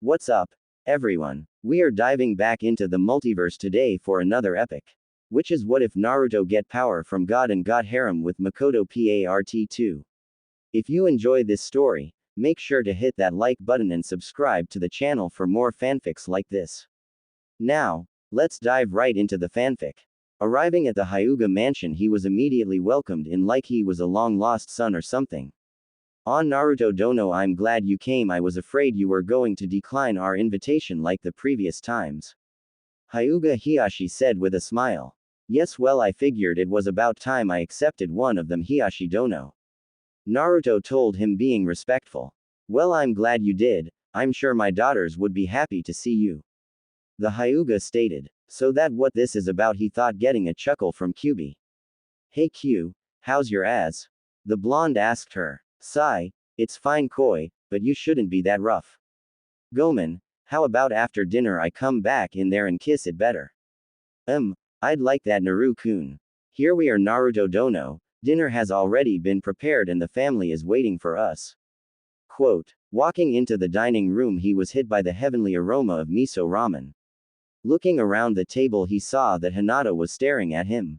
What's up, everyone? We are diving back into the multiverse today for another epic. Which is what if Naruto get power from God and got harem with Mikoto Part 2. If you enjoy this story, make sure to hit that like button and subscribe to the channel for more fanfics like this. Now, let's dive right into the fanfic. Arriving at the Hyuga mansion, he was immediately welcomed in like he was a long-lost son or something. On Naruto Dono, I'm glad you came. I was afraid you were going to decline our invitation like the previous times. Hyuga Hiyashi said with a smile. Yes, well, I figured it was about time I accepted one of them, Hiyashi Dono. Naruto told him, being respectful. Well, I'm glad you did. I'm sure my daughters would be happy to see you. The Hyuga stated. So that what this is about, he thought, getting a chuckle from Kyubi. Hey Q, how's your ass? The blonde asked her. Sigh, it's fine koi, but you shouldn't be that rough. Gomen, how about after dinner I come back in there and kiss it better? I'd like that, Naru-kun. Here we are, Naruto Dono, dinner has already been prepared and the family is waiting for us. Quote, walking into the dining room, he was hit by the heavenly aroma of miso ramen. Looking around the table, he saw that Hinata was staring at him.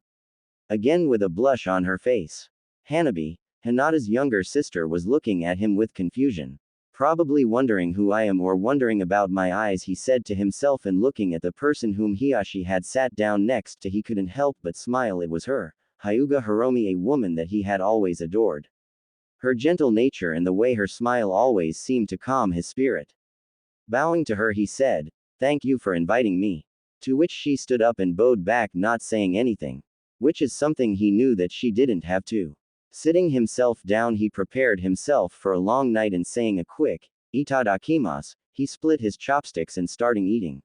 Again with a blush on her face. Hanabi, Hinata's younger sister, was looking at him with confusion. Probably wondering who I am or wondering about my eyes, he said to himself, and looking at the person whom Hiyashi had sat down next to, he couldn't help but smile. It was her, Hyuga Hiromi, a woman that he had always adored. Her gentle nature and the way her smile always seemed to calm his spirit. Bowing to her, he said, "Thank you for inviting me." To which she stood up and bowed back, not saying anything. Which is something he knew that she didn't have to. Sitting himself down, he prepared himself for a long night and saying a quick, "Itadakimasu," he split his chopsticks and starting eating.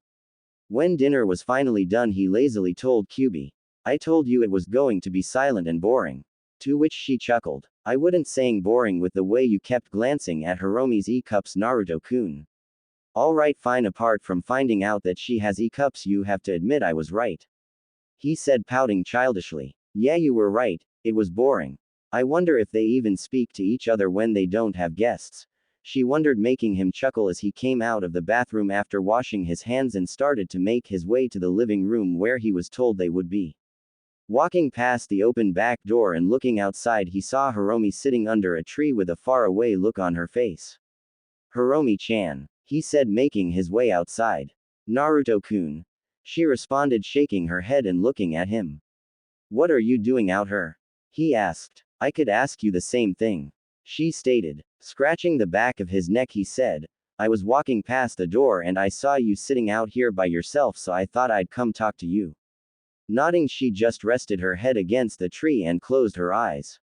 When dinner was finally done, he lazily told Kyubi, "I told you it was going to be silent and boring." To which she chuckled. "I wouldn't saying boring with the way you kept glancing at Hiromi's e-cups, Naruto-kun." Alright, fine. Apart from finding out that she has e-cups, you have to admit I was right. He said, pouting childishly. Yeah, you were right, it was boring. I wonder if they even speak to each other when they don't have guests. She wondered, making him chuckle as he came out of the bathroom after washing his hands and started to make his way to the living room where he was told they would be. Walking past the open back door and looking outside, he saw Hiromi sitting under a tree with a faraway look on her face. Hiromi-chan, he said, making his way outside. Naruto-kun. She responded, shaking her head and looking at him. What are you doing out here? He asked. I could ask you the same thing. She stated. Scratching the back of his neck, he said, I was walking past the door and I saw you sitting out here by yourself, so I thought I'd come talk to you. Nodding, she just rested her head against the tree and closed her eyes.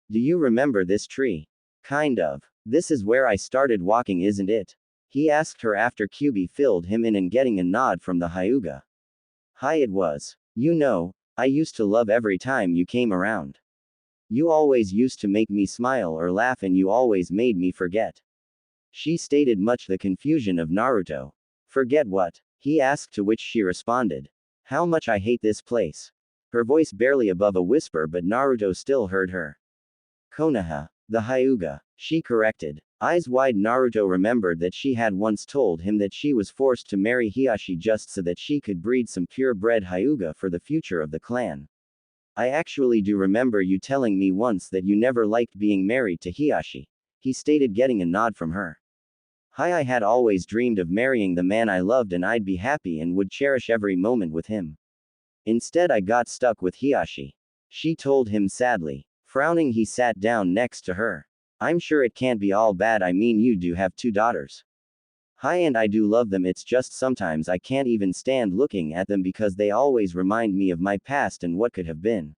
Do you remember this tree? Kind of. This is where I started walking, isn't it? He asked her after Kyubi filled him in and getting a nod from the Hyuga. Hi, it was. You know, I used to love every time you came around. You always used to make me smile or laugh, and you always made me forget. She stated, much the confusion of Naruto. Forget what? He asked, to which she responded. How much I hate this place. Her voice barely above a whisper, but Naruto still heard her. Konoha. The Hyuga. She corrected. Eyes wide, Naruto remembered that she had once told him that she was forced to marry Hiyashi just so that she could breed some purebred Hyuga for the future of the clan. I actually do remember you telling me once that you never liked being married to Hiyashi. He stated, getting a nod from her. Hi, I had always dreamed of marrying the man I loved, and I'd be happy and would cherish every moment with him. Instead, I got stuck with Hiyashi. She told him sadly. Frowning, he sat down next to her. I'm sure it can't be all bad. I mean, you do have 2 daughters. Hi, and I do love them. It's just sometimes I can't even stand looking at them because they always remind me of my past and what could have been.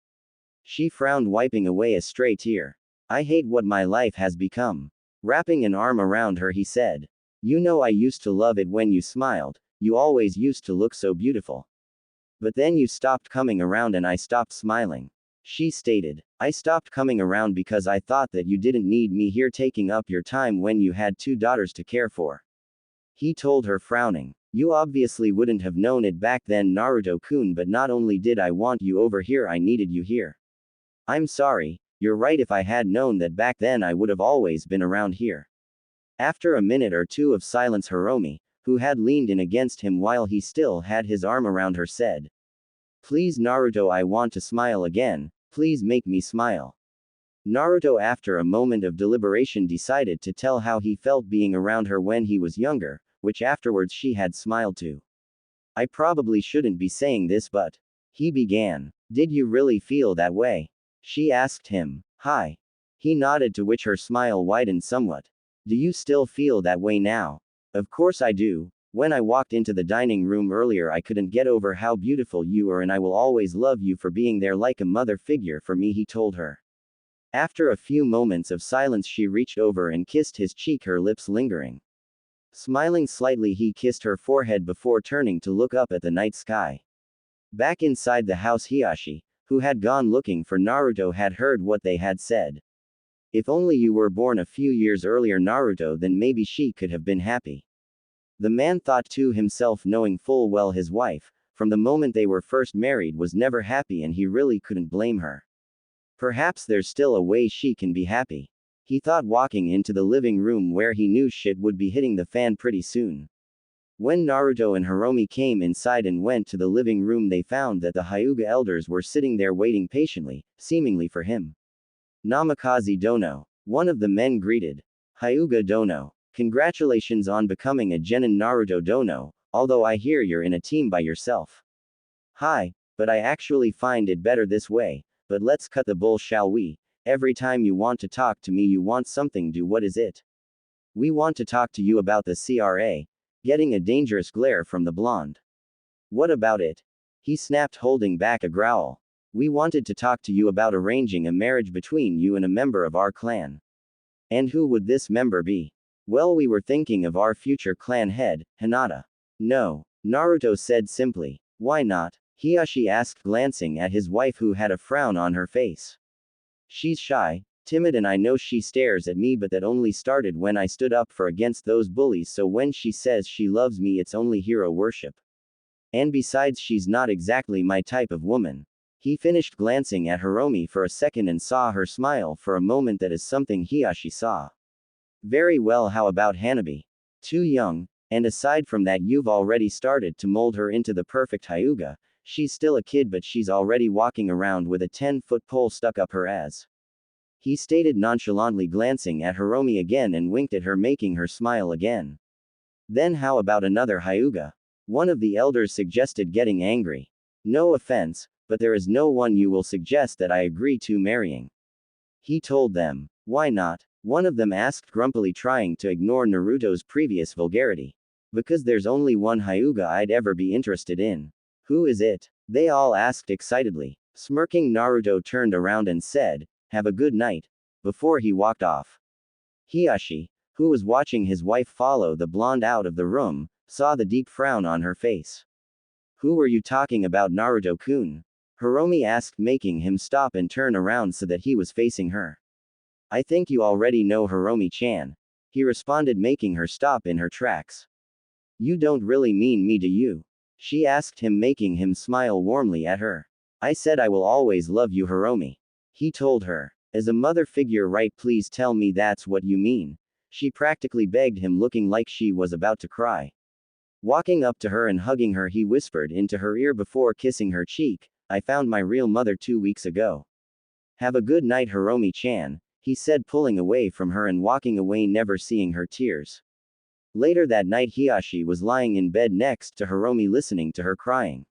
She frowned, wiping away a stray tear. I hate what my life has become. Wrapping an arm around her, he said. You know, I used to love it when you smiled. You always used to look so beautiful. But then you stopped coming around and I stopped smiling. She stated. I stopped coming around because I thought that you didn't need me here taking up your time when you had 2 daughters to care for. He told her, frowning. You obviously wouldn't have known it back then, Naruto-kun, but not only did I want you over here, I needed you here. I'm sorry, you're right. If I had known that back then, I would have always been around here. After a minute or two of silence, Hiromi, who had leaned in against him while he still had his arm around her, said, "Please Naruto, I want to smile again, please make me smile." Naruto, after a moment of deliberation, decided to tell how he felt being around her when he was younger, which afterwards she had smiled to. "I probably shouldn't be saying this, but," he began. "Did you really feel that way?" she asked him. "Hi." He nodded, to which her smile widened somewhat. "Do you still feel that way now?" "Of course I do. When I walked into the dining room earlier, I couldn't get over how beautiful you are, and I will always love you for being there like a mother figure for me," he told her. After a few moments of silence, she reached over and kissed his cheek, her lips lingering. Smiling slightly, he kissed her forehead before turning to look up at the night sky. Back inside the house, Hiyashi, who had gone looking for Naruto, had heard what they had said. "If only you were born a few years earlier, Naruto, then maybe she could have been happy." The man thought to himself, knowing full well his wife, from the moment they were first married, was never happy, and he really couldn't blame her. Perhaps there's still a way she can be happy, he thought, walking into the living room where he knew shit would be hitting the fan pretty soon. When Naruto and Hiromi came inside and went to the living room, they found that the Hyuga elders were sitting there waiting patiently, seemingly for him. "Namikaze Dono," one of the men greeted. "Hyuga Dono, congratulations on becoming a genin Naruto Dono, although I hear you're in a team by yourself." "Hi, but I actually find it better this way, but let's cut the bull, shall we? Every time you want to talk to me, you want something. Do what is it?" "We want to talk to you about the CRA," getting a dangerous glare from the blonde. "What about it?" he snapped, holding back a growl. "We wanted to talk to you about arranging a marriage between you and a member of our clan." "And who would this member be?" "Well, we were thinking of our future clan head, Hinata." "No," Naruto said simply. "Why not?" Hiyashi asked, glancing at his wife, who had a frown on her face. "She's shy, timid, and I know she stares at me, but that only started when I stood up for against those bullies, so when she says she loves me, it's only hero worship. And besides, she's not exactly my type of woman." He finished, glancing at Hiromi for a second and saw her smile for a moment. "That is something Hiyashi saw. Very well, how about Hanabi? Too young, and aside from that, you've already started to mold her into the perfect Hyuga. She's still a kid, but she's already walking around with a 10-foot pole stuck up her ass," he stated nonchalantly, glancing at Hiromi again and winked at her, making her smile again. "Then how about another Hyuga?" one of the elders suggested, getting angry. "No offense, but there is no one you will suggest that I agree to marrying," he told them. "Why not?" one of them asked grumpily, trying to ignore Naruto's previous vulgarity. "Because there's only one Hyuga I'd ever be interested in." "Who is it?" they all asked excitedly. Smirking, Naruto turned around and said, "Have a good night," before he walked off. Hiyashi, who was watching his wife follow the blonde out of the room, saw the deep frown on her face. "Who were you talking about, Naruto-kun?" Hiromi asked, making him stop and turn around so that he was facing her. "I think you already know, Hiromi-chan," he responded, making her stop in her tracks. "You don't really mean me, do you?" she asked him, making him smile warmly at her. "I said I will always love you, Hiromi," he told her. "As a mother figure, right? Please tell me that's what you mean," she practically begged him, looking like she was about to cry. Walking up to her and hugging her, he whispered into her ear before kissing her cheek, "I found my real mother 2 weeks ago. Have a good night, Hiromi-chan," he said, pulling away from her and walking away, never seeing her tears. Later that night, Hiyashi was lying in bed next to Hiromi, listening to her crying.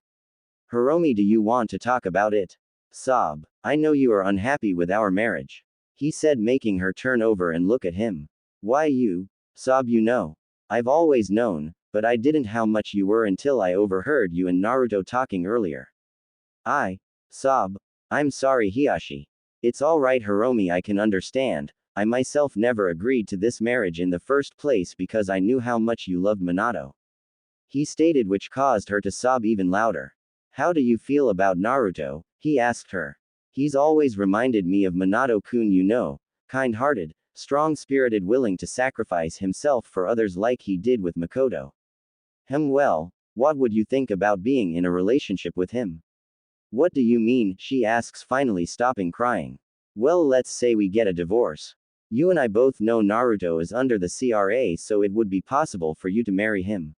"Hiromi, do you want to talk about it?" Sob. "I know you are unhappy with our marriage," he said, making her turn over and look at him. "Why you?" Sob. "You know. I've always known, but I didn't how much you were until I overheard you and Naruto talking earlier." Sob. "I'm sorry, Hiyashi. It's alright, Hiromi, I can understand. I myself never agreed to this marriage in the first place because I knew how much you loved Minato," he stated, which caused her to sob even louder. "How do you feel about Naruto?" he asked her. "He's always reminded me of Minato-kun, you know, kind-hearted, strong-spirited, willing to sacrifice himself for others like he did with Mikoto." Well, what would you think about being in a relationship with him?" "What do you mean?" she asks, finally stopping crying. "Well, let's say we get a divorce. You and I both know Naruto is under the CRA, so it would be possible for you to marry him.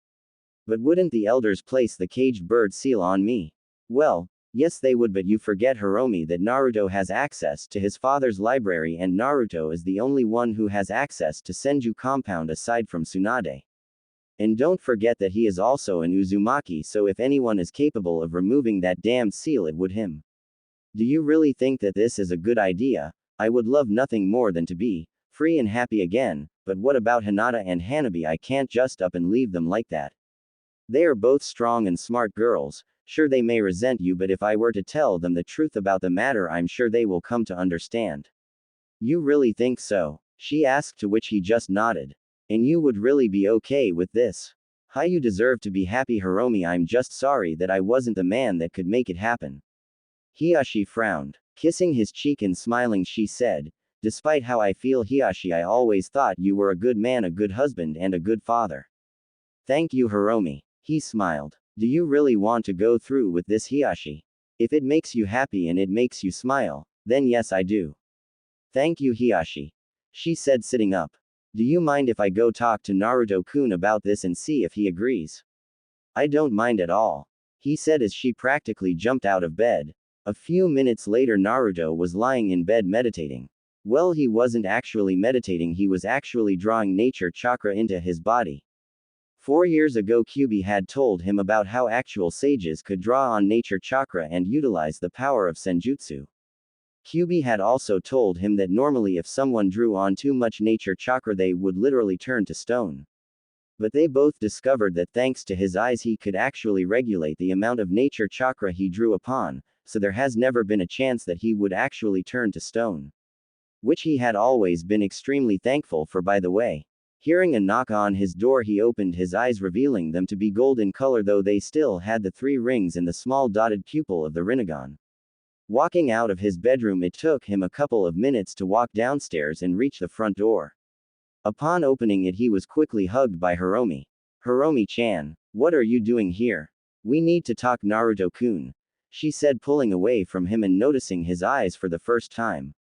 But wouldn't the elders place the caged bird seal on me? Well, yes they would, but you forget Hiromi that Naruto has access to his father's library and Naruto is the only one who has access to Senju compound aside from Tsunade. And don't forget that he is also an Uzumaki, so if anyone is capable of removing that damned seal it would him. Do you really think that this is a good idea? I would love nothing more than to be free and happy again, but what about Hinata and Hanabi? I can't just up and leave them like that. They are both strong and smart girls. Sure, they may resent you, but if I were to tell them the truth about the matter, I'm sure they will come to understand. You really think so? She asked, to which he just nodded. And you would really be okay with this? Hi, you deserve to be happy, Hiromi. I'm just sorry that I wasn't the man that could make it happen. Hiyashi frowned. Kissing his cheek and smiling, she said, despite how I feel, Hiyashi, I always thought you were a good man, a good husband, and a good father. Thank you, Hiromi. He smiled. Do you really want to go through with this, Hiyashi? If it makes you happy and it makes you smile, then yes, I do. Thank you, Hiyashi. She said, sitting up. Do you mind if I go talk to Naruto-kun about this and see if he agrees? I don't mind at all. He said as she practically jumped out of bed. A few minutes later, Naruto was lying in bed meditating. Well, he wasn't actually meditating, he was actually drawing nature chakra into his body. 4 years ago, Kyuubi had told him about how actual sages could draw on nature chakra and utilize the power of senjutsu. Kyuubi had also told him that normally if someone drew on too much nature chakra they would literally turn to stone. But they both discovered that thanks to his eyes he could actually regulate the amount of nature chakra he drew upon, so there has never been a chance that he would actually turn to stone. Which he had always been extremely thankful for, by the way. Hearing a knock on his door, he opened his eyes, revealing them to be golden color, though they still had the 3 rings and the small dotted pupil of the Rinnegan. Walking out of his bedroom, it took him a couple of minutes to walk downstairs and reach the front door. Upon opening it, he was quickly hugged by Hiromi. Hiromi-chan, what are you doing here? We need to talk, Naruto-kun, she said, pulling away from him and noticing his eyes for the first time.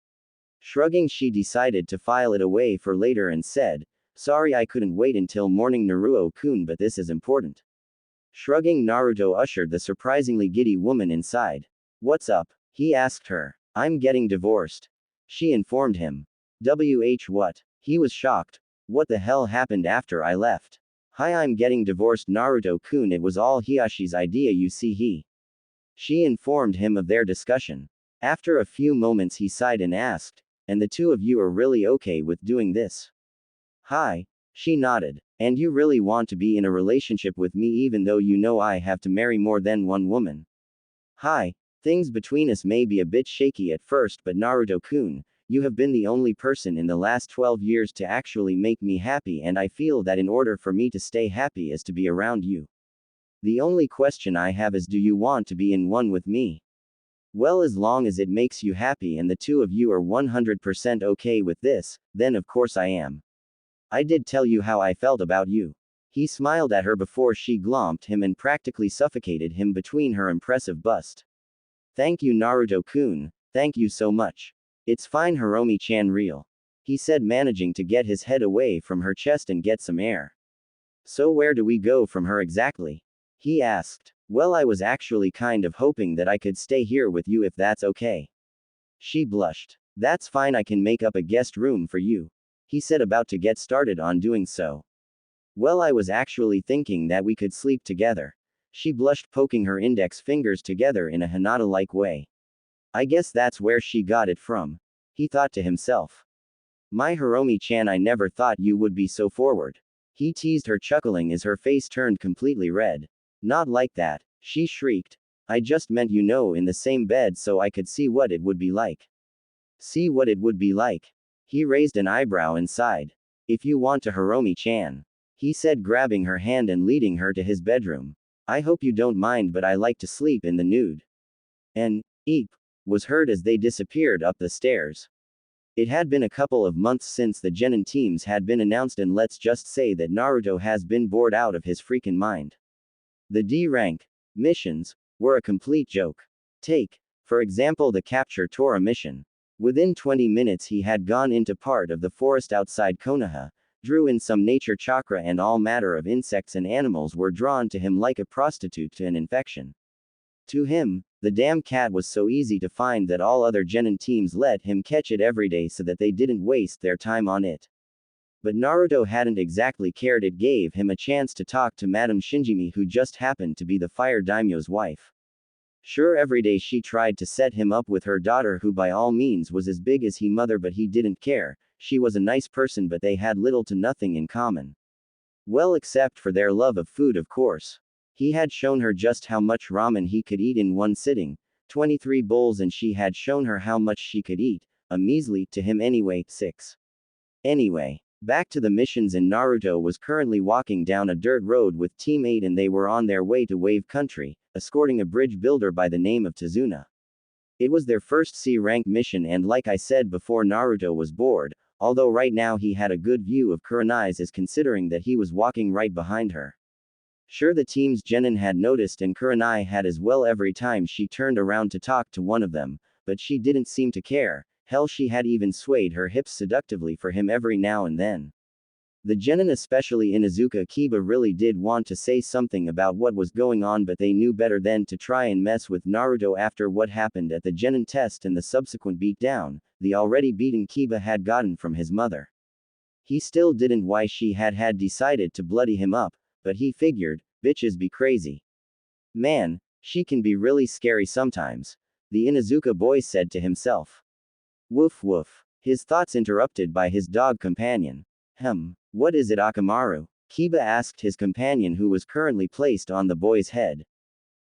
Shrugging, she decided to file it away for later and said, sorry, I couldn't wait until morning, Naruto-kun, but this is important. Shrugging, Naruto ushered the surprisingly giddy woman inside. What's up? He asked her. I'm getting divorced. She informed him. What? He was shocked. What the hell happened after I left? Hi, I'm getting divorced, Naruto-kun. It was all Hiyashi's idea, you see. She informed him of their discussion. After a few moments he sighed and asked, and the two of you are really okay with doing this? Hi. She nodded. And you really want to be in a relationship with me even though you know I have to marry more than one woman? Hi. Things between us may be a bit shaky at first, but Naruto-kun, you have been the only person in the last 12 years to actually make me happy, and I feel that in order for me to stay happy is to be around you. The only question I have is, do you want to be in one with me? Well, as long as it makes you happy and the two of you are 100% okay with this, then of course I am. I did tell you how I felt about you. He smiled at her before she glomped him and practically suffocated him between her impressive bust. Thank you, Naruto-kun, thank you so much. It's fine, Hiromi-chan, real. He said, managing to get his head away from her chest and get some air. So where do we go from her exactly? He asked. Well, I was actually kind of hoping that I could stay here with you if that's okay. She blushed. That's fine, I can make up a guest room for you. He said, about to get started on doing so. Well, I was actually thinking that we could sleep together. She blushed, poking her index fingers together in a Hinata-like way. I guess that's where she got it from. He thought to himself. My Hiromi-chan, I never thought you would be so forward. He teased her, chuckling as her face turned completely red. Not like that, she shrieked. I just meant, you know, in the same bed so I could see what it would be like. See what it would be like? He raised an eyebrow and sighed. If you want to, Hiromi-chan, he said, grabbing her hand and leading her to his bedroom. I hope you don't mind, but I like to sleep in the nude. An eep was heard as they disappeared up the stairs. It had been a couple of months since the Genin teams had been announced, and let's just say that Naruto has been bored out of his freaking mind. The D-rank missions were a complete joke. Take, for example, the Capture Tora mission. Within 20 minutes he had gone into part of the forest outside Konoha, drew in some nature chakra, and all matter of insects and animals were drawn to him like a prostitute to an infection. To him, the damn cat was so easy to find that all other genin teams let him catch it every day so that they didn't waste their time on it. But Naruto hadn't exactly cared. It gave him a chance to talk to Madame Shinjimi, who just happened to be the fire daimyo's wife. Sure, every day she tried to set him up with her daughter, who by all means was as big as his mother, but he didn't care. She was a nice person, but they had little to nothing in common. Well, except for their love of food, of course. He had shown her just how much ramen he could eat in one sitting, 23 bowls, and she had shown her how much she could eat, a measly, to him anyway, 6. Anyway, back to the missions, and Naruto was currently walking down a dirt road with Team 8, and they were on their way to Wave Country, escorting a bridge builder by the name of Tazuna. It was their first C-rank mission, and like I said before, Naruto was bored, although right now he had a good view of Kurenai's eyes, considering that he was walking right behind her. Sure, the team's genin had noticed, and Kurenai had as well every time she turned around to talk to one of them, but she didn't seem to care. Hell, she had even swayed her hips seductively for him every now and then. The genin, especially Inuzuka Kiba, really did want to say something about what was going on, but they knew better than to try and mess with Naruto after what happened at the genin test and the subsequent beatdown the already beaten Kiba had gotten from his mother. He still didn't why she had decided to bloody him up, but he figured, bitches be crazy. Man, she can be really scary sometimes, the Inuzuka boy said to himself. Woof woof. His thoughts interrupted by his dog companion. What is it, Akamaru? Kiba asked his companion, who was currently placed on the boy's head.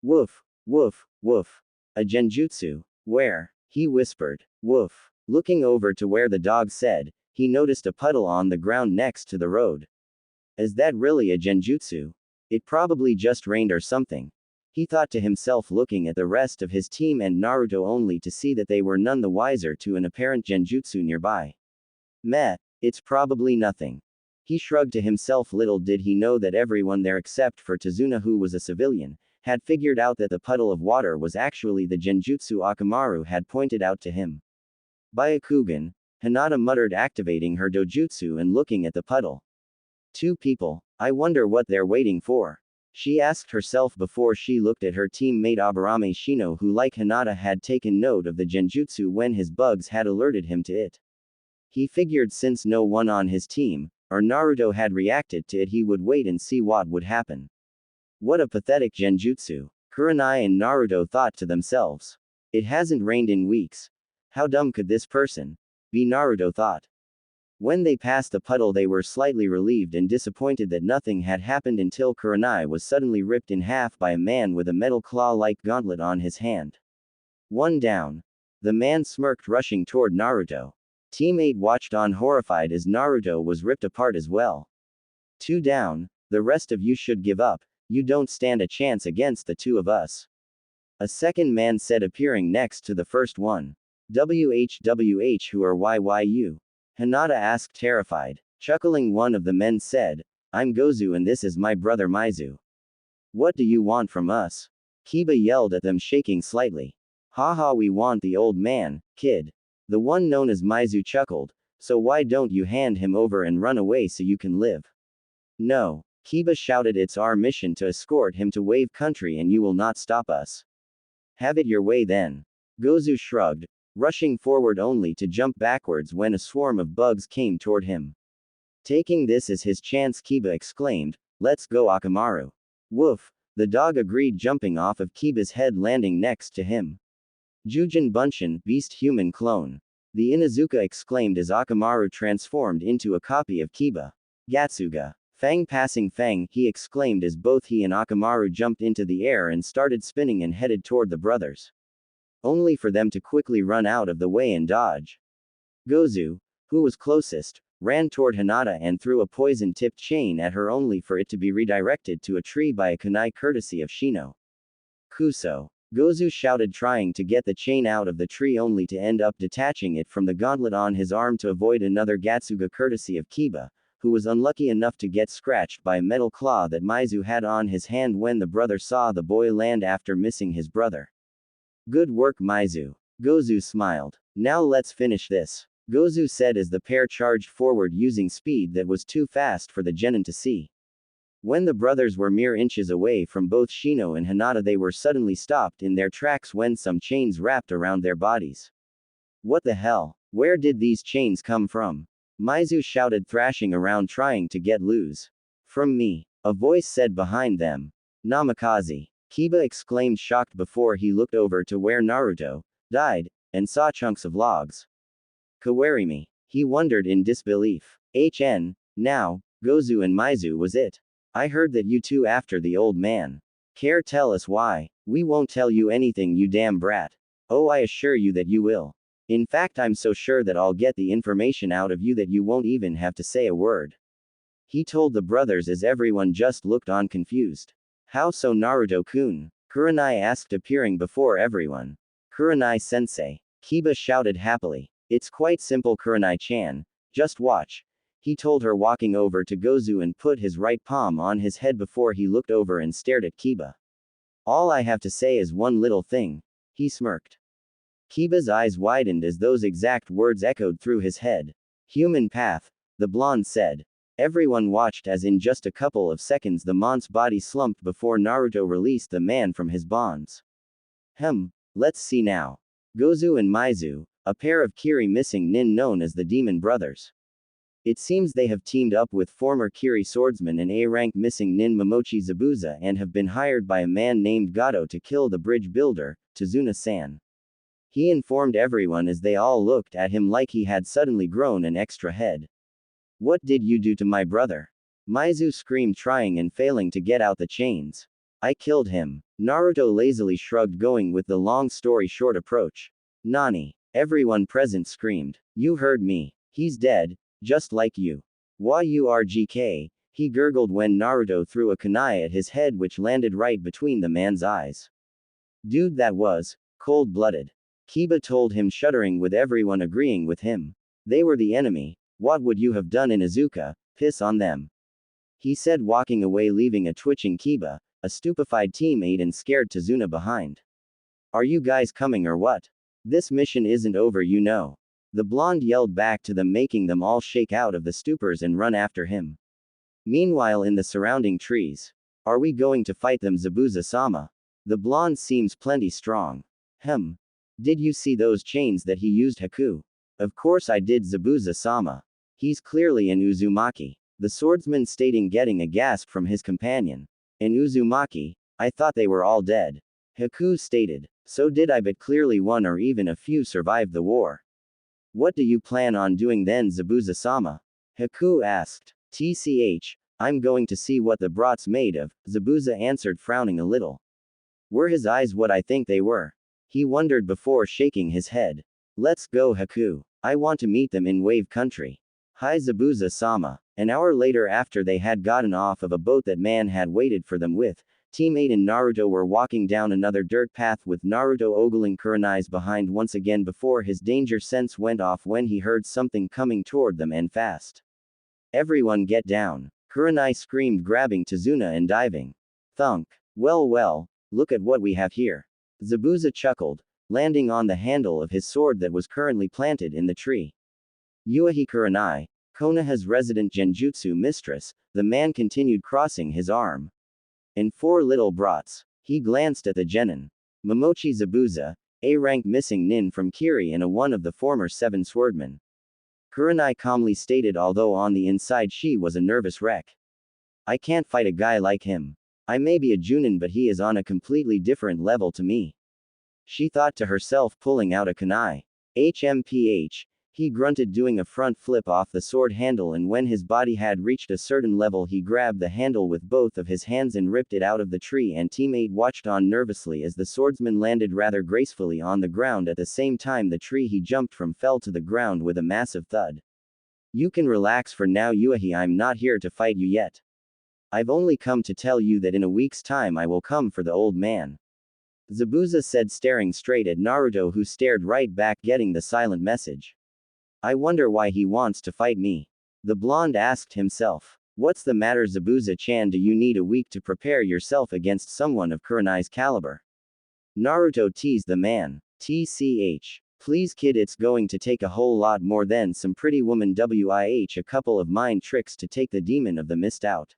Woof, woof, woof. A genjutsu. Where? He whispered. Woof. Looking over to where the dog said, he noticed a puddle on the ground next to the road. Is that really a genjutsu? It probably just rained or something. He thought to himself, looking at the rest of his team and Naruto only to see that they were none the wiser to an apparent genjutsu nearby. Meh, it's probably nothing. He shrugged to himself. Little did he know that everyone there except for Tazuna, who was a civilian, had figured out that the puddle of water was actually the genjutsu Akamaru had pointed out to him. Byakugan, Hinata muttered, activating her dojutsu and looking at the puddle. Two people. I wonder what they're waiting for. She asked herself before she looked at her teammate Aburame Shino, who like Hinata had taken note of the genjutsu when his bugs had alerted him to it. He figured since no one on his team, or Naruto, had reacted to it, he would wait and see what would happen. What a pathetic genjutsu, Kurenai and Naruto thought to themselves. It hasn't rained in weeks. How dumb could this person be, Naruto thought. When they passed the puddle, they were slightly relieved and disappointed that nothing had happened until Kurenai was suddenly ripped in half by a man with a metal claw-like gauntlet on his hand. One down. The man smirked, rushing toward Naruto. Team 8 watched on, horrified as Naruto was ripped apart as well. Two down. The rest of you should give up. You don't stand a chance against the two of us. A second man said, appearing next to the first one. WHWH, who are YYU? Hinata asked, terrified. Chuckling, one of the men said, I'm Gozu and this is my brother Maizu. What do you want from us? Kiba yelled at them, shaking slightly. Haha, we want the old man, kid. The one known as Maizu chuckled, so why don't you hand him over and run away so you can live? No. Kiba shouted, it's our mission to escort him to Wave Country and you will not stop us. Have it your way then. Gozu shrugged, rushing forward only to jump backwards when a swarm of bugs came toward him. Taking this as his chance, Kiba exclaimed, let's go, Akamaru. Woof. The dog agreed, jumping off of Kiba's head, landing next to him. Jujin Bunshin, beast human clone. The Inuzuka exclaimed as Akamaru transformed into a copy of Kiba. Gatsuga. Fang passing Fang, he exclaimed as both he and Akamaru jumped into the air and started spinning and headed toward the brothers. Only for them to quickly run out of the way and dodge. Gozu, who was closest, ran toward Hinata and threw a poison-tipped chain at her, only for it to be redirected to a tree by a kunai courtesy of Shino. Kuso. Gozu shouted, trying to get the chain out of the tree, only to end up detaching it from the gauntlet on his arm to avoid another Gatsuga courtesy of Kiba, who was unlucky enough to get scratched by a metal claw that Maizu had on his hand when the brother saw the boy land after missing his brother. Good work, Maizu. Gozu smiled. Now let's finish this. Gozu said as the pair charged forward using speed that was too fast for the genin to see. When the brothers were mere inches away from both Shino and Hinata, they were suddenly stopped in their tracks when some chains wrapped around their bodies. What the hell? Where did these chains come from? Maizu shouted, thrashing around trying to get loose. From me, a voice said behind them. Namikaze. Kiba exclaimed, shocked, before he looked over to where Naruto died, and saw chunks of logs. Kawarimi. He wondered in disbelief. Now, Gozu and Maizu was it. I heard that you two after the old man. Care tell us why? We won't tell you anything, you damn brat. Oh, I assure you that you will. In fact, I'm so sure that I'll get the information out of you that you won't even have to say a word. He told the brothers as everyone just looked on confused. How so, Naruto-kun? Kurenai asked, appearing before everyone. Kurenai-sensei. Kiba shouted happily. It's quite simple, Kurenai-chan. Just watch. He told her, walking over to Gozu and put his right palm on his head before he looked over and stared at Kiba. All I have to say is one little thing. He smirked. Kiba's eyes widened as those exact words echoed through his head. Human path, the blonde said. Everyone watched as in just a couple of seconds the monk's body slumped before Naruto released the man from his bonds. Let's see now. Gozu and Maizu, a pair of Kiri missing nin known as the Demon Brothers. It seems they have teamed up with former Kiri swordsman and A-rank missing nin Momochi Zabuza and have been hired by a man named Gato to kill the bridge builder, Tazuna-san. He informed everyone as they all looked at him like he had suddenly grown an extra head. What did you do to my brother? Maizu screamed, trying and failing to get out the chains. I killed him. Naruto lazily shrugged, going with the long story short approach. Nani? Everyone present screamed. You heard me. He's dead, just like you. YURGK, he gurgled when Naruto threw a kunai at his head, which landed right between the man's eyes. Dude, that was cold-blooded. Kiba told him, shuddering, with everyone agreeing with him. They were the enemy. What would you have done in Izuka? Piss on them. He said, walking away, leaving a twitching Kiba, a stupefied teammate, and scared Tazuna behind. Are you guys coming or what? This mission isn't over, you know. The blonde yelled back to them, making them all shake out of the stupors and run after him. Meanwhile, in the surrounding trees. Are we going to fight them, Zabuza-sama? The blonde seems plenty strong. Did you see those chains that he used, Haku? Of course I did, Zabuza-sama. He's clearly an Uzumaki. The swordsman stating, getting a gasp from his companion. An Uzumaki? I thought they were all dead. Haku stated. So did I, but clearly one or even a few survived the war. What do you plan on doing then, Zabuza-sama? Haku asked. I'm going to see what the brat's made of, Zabuza answered, frowning a little. Were his eyes what I think they were? He wondered before shaking his head. Let's go, Haku. I want to meet them in Wave Country. Hi, Zabuza-sama. An hour later, after they had gotten off of a boat that man had waited for them with, teammate and Naruto were walking down another dirt path with Naruto ogling Kurenai's behind once again before his danger sense went off when he heard something coming toward them and fast. Everyone get down. Kurenai screamed, grabbing Tazuna and diving. Thunk. Well, look at what we have here. Zabuza chuckled, landing on the handle of his sword that was currently planted in the tree. Yuahi Kurenai, Konoha's resident genjutsu mistress, the man continued, crossing his arm. And 4 little brats. He glanced at the genin. Momochi Zabuza, A-rank missing nin from Kiri and one of the former 7 swordmen. Kurenai calmly stated, although on the inside she was a nervous wreck. I can't fight a guy like him. I may be a Junin, but he is on a completely different level to me. She thought to herself, pulling out a kunai. He grunted, doing a front flip off the sword handle, and when his body had reached a certain level he grabbed the handle with both of his hands and ripped it out of the tree, and teammate watched on nervously as the swordsman landed rather gracefully on the ground. At the same time the tree he jumped from fell to the ground with a massive thud. You can relax for now, Yuahi, I'm not here to fight you yet. I've only come to tell you that in a week's time I will come for the old man. Zabuza said, staring straight at Naruto, who stared right back, getting the silent message. I wonder why he wants to fight me. The blonde asked himself. What's the matter, Zabuza-chan? Do you need a week to prepare yourself against someone of Kurenai's caliber? Naruto teased the man. Please kid, it's going to take a whole lot more than some pretty woman a couple of mind tricks to take the demon of the mist out.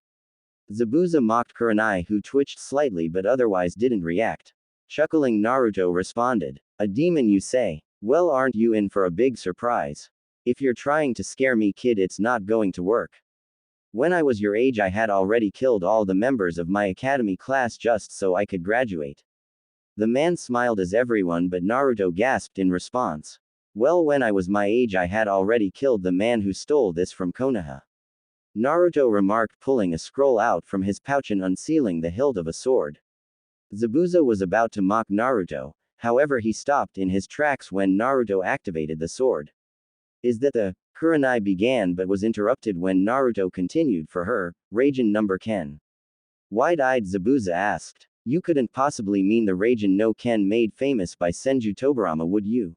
Zabuza mocked Kurenai, who twitched slightly but otherwise didn't react. Chuckling, Naruto responded. A demon, you say? Well, aren't you in for a big surprise? If you're trying to scare me, kid, it's not going to work. When I was your age, I had already killed all the members of my academy class just so I could graduate. The man smiled as everyone but Naruto gasped in response. Well, when I was my age, I had already killed the man who stole this from Konoha. Naruto remarked, pulling a scroll out from his pouch and unsealing the hilt of a sword. Zabuza was about to mock Naruto, however he stopped in his tracks when Naruto activated the sword. Is that the Kurenai began but was interrupted when Naruto continued for her, Raijin number Ken. Wide-eyed Zabuza asked. You couldn't possibly mean the Raijin no Ken made famous by Senju Tobirama, would you?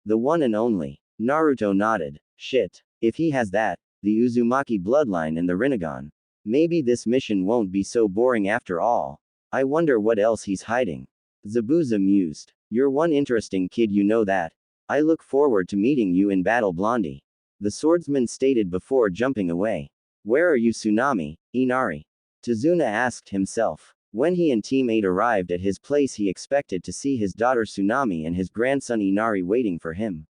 The one and only. Naruto nodded. Shit. If he has that, the Uzumaki bloodline and the Rinnegan. Maybe this mission won't be so boring after all. I wonder what else he's hiding. Zabuza mused. You're one interesting kid, you know that. I look forward to meeting you in battle, Blondie. The swordsman stated before jumping away. Where are you, Tsunami, Inari? Tazuna asked himself. When he and Team 8 arrived at his place, he expected to see his daughter Tsunami and his grandson Inari waiting for him.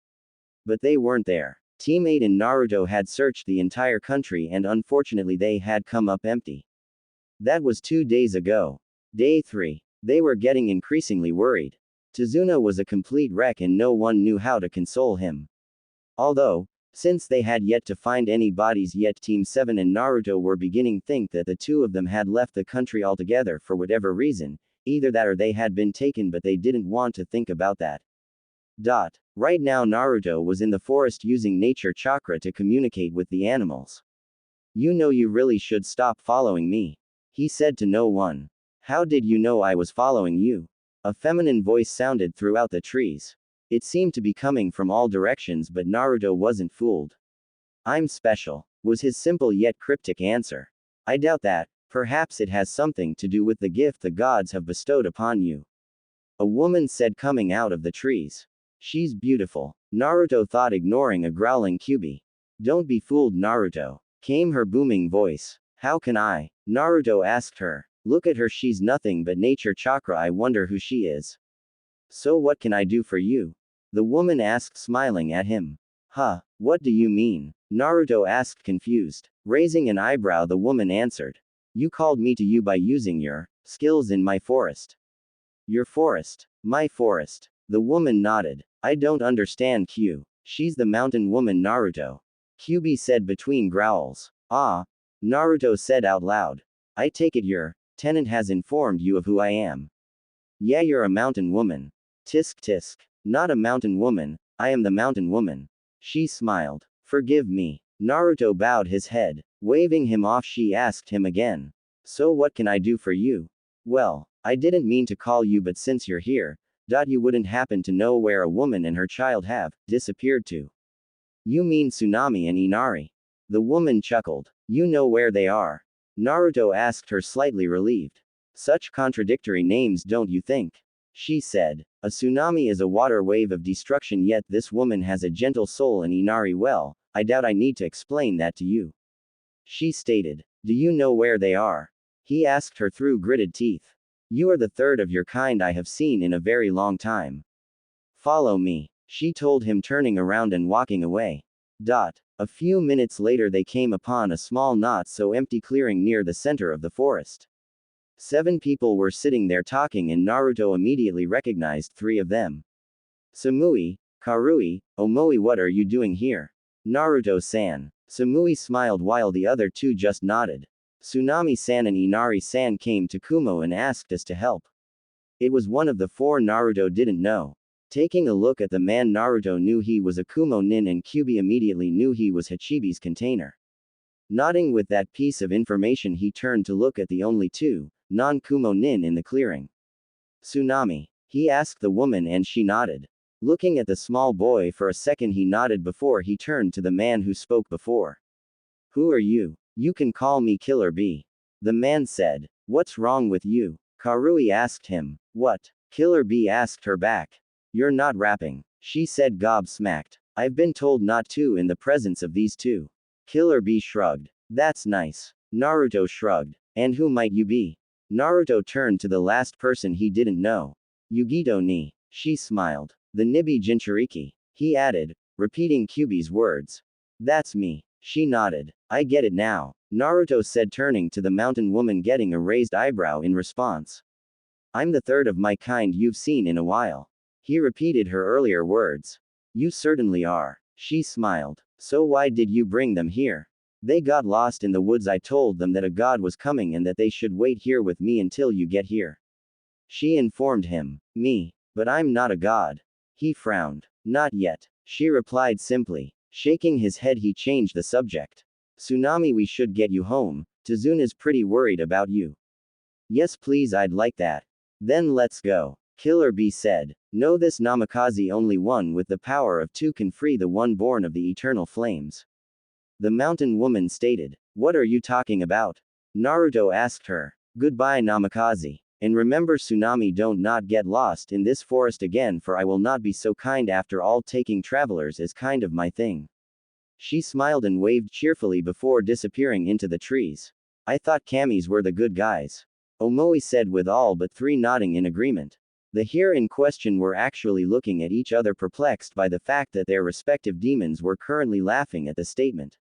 But they weren't there. Team 8 and Naruto had searched the entire country and unfortunately they had come up empty. That was 2 days ago. Day 3. They were getting increasingly worried. Tazuna was a complete wreck and no one knew how to console him. Although, since they had yet to find any bodies yet, Team 7 and Naruto were beginning to think that the two of them had left the country altogether for whatever reason, either that or they had been taken, but they didn't want to think about that. Right now Naruto was in the forest using nature chakra to communicate with the animals. You know, you really should stop following me, he said to no one. How did you know I was following you? A feminine voice sounded throughout the trees. It seemed to be coming from all directions, but Naruto wasn't fooled. I'm special, was his simple yet cryptic answer. I doubt that. Perhaps it has something to do with the gift the gods have bestowed upon you. A woman said, coming out of the trees. She's beautiful, Naruto thought, ignoring a growling Kyuubi. Don't be fooled, Naruto, came her booming voice. How can I? Naruto asked her. Look at her, she's nothing but nature chakra. I wonder who she is. So what can I do for you? The woman asked, smiling at him. Huh, what do you mean? Naruto asked, confused. Raising an eyebrow, the woman answered. You called me to you by using your skills in my forest. Your forest? My forest. The woman nodded. I don't understand, Q. She's the mountain woman, Naruto. Kyuubi said between growls. Ah. Naruto said out loud. I take it your tenant has informed you of who I am. Yeah, you're a mountain woman. Tisk tisk. Not a mountain woman, I am the mountain woman. She smiled. Forgive me. Naruto bowed his head. Waving him off, she asked him again. So what can I do for you? Well, I didn't mean to call you, but since you're here, you wouldn't happen to know where a woman and her child have disappeared to. You mean Tsunami and Inari? The woman chuckled. You know where they are? Naruto asked her, slightly relieved. Such contradictory names, don't you think? She said. A tsunami is a water wave of destruction, yet this woman has a gentle soul, and Inari, well, I doubt I need to explain that to you. She stated. Do you know where they are? He asked her through gritted teeth. You are the third of your kind I have seen in a very long time. Follow me, she told him, turning around and walking away. A few minutes later they came upon a small not-so-empty clearing near the center of the forest. 7 people were sitting there talking, and Naruto immediately recognized 3 of them. Samui, Karui, Omoi, what are you doing here? Naruto-san. Samui smiled while the other 2 just nodded. Tsunami-san and Inari-san came to Kumo and asked us to help. It was one of the 4 Naruto didn't know. Taking a look at the man, Naruto knew he was a Kumo nin, and Kyuubi immediately knew he was Hachibi's container. Nodding with that piece of information, he turned to look at the only 2 non-Kumo nin in the clearing. Tsunami? He asked the woman, and she nodded. Looking at the small boy for a second, he nodded before he turned to the man who spoke before. Who are you? You can call me Killer B. The man said. What's wrong with you? Karui asked him. What? Killer B asked her back. You're not rapping. She said gobsmacked. I've been told not to in the presence of these two. Killer Bee shrugged. That's nice. Naruto shrugged. And who might you be? Naruto turned to the last person he didn't know. Yugito ni. She smiled. The Nibi Jinchuriki. He added, repeating Kyubi's words. That's me. She nodded. I get it now, Naruto said, turning to the mountain woman, getting a raised eyebrow in response. I'm the third of my kind you've seen in a while. He repeated her earlier words. You certainly are. She smiled. So why did you bring them here? They got lost in the woods. I told them that a god was coming and that they should wait here with me until you get here. She informed him. Me. But I'm not a god. He frowned. Not yet. She replied simply. Shaking his head, he changed the subject. Tsunami, we should get you home. Tazuna's pretty worried about you. Yes please, I'd like that. Then let's go. Killer Bee said. Know this, Namikaze, only one with the power of two can free the one born of the eternal flames. The mountain woman stated. What are you talking about? Naruto asked her. Goodbye Namikaze. And remember Tsunami, don't not get lost in this forest again, for I will not be so kind. After all, taking travelers is kind of my thing. She smiled and waved cheerfully before disappearing into the trees. I thought Kamis were the good guys. Omoi said, with all but three nodding in agreement. The here in question were actually looking at each other, perplexed by the fact that their respective demons were currently laughing at the statement.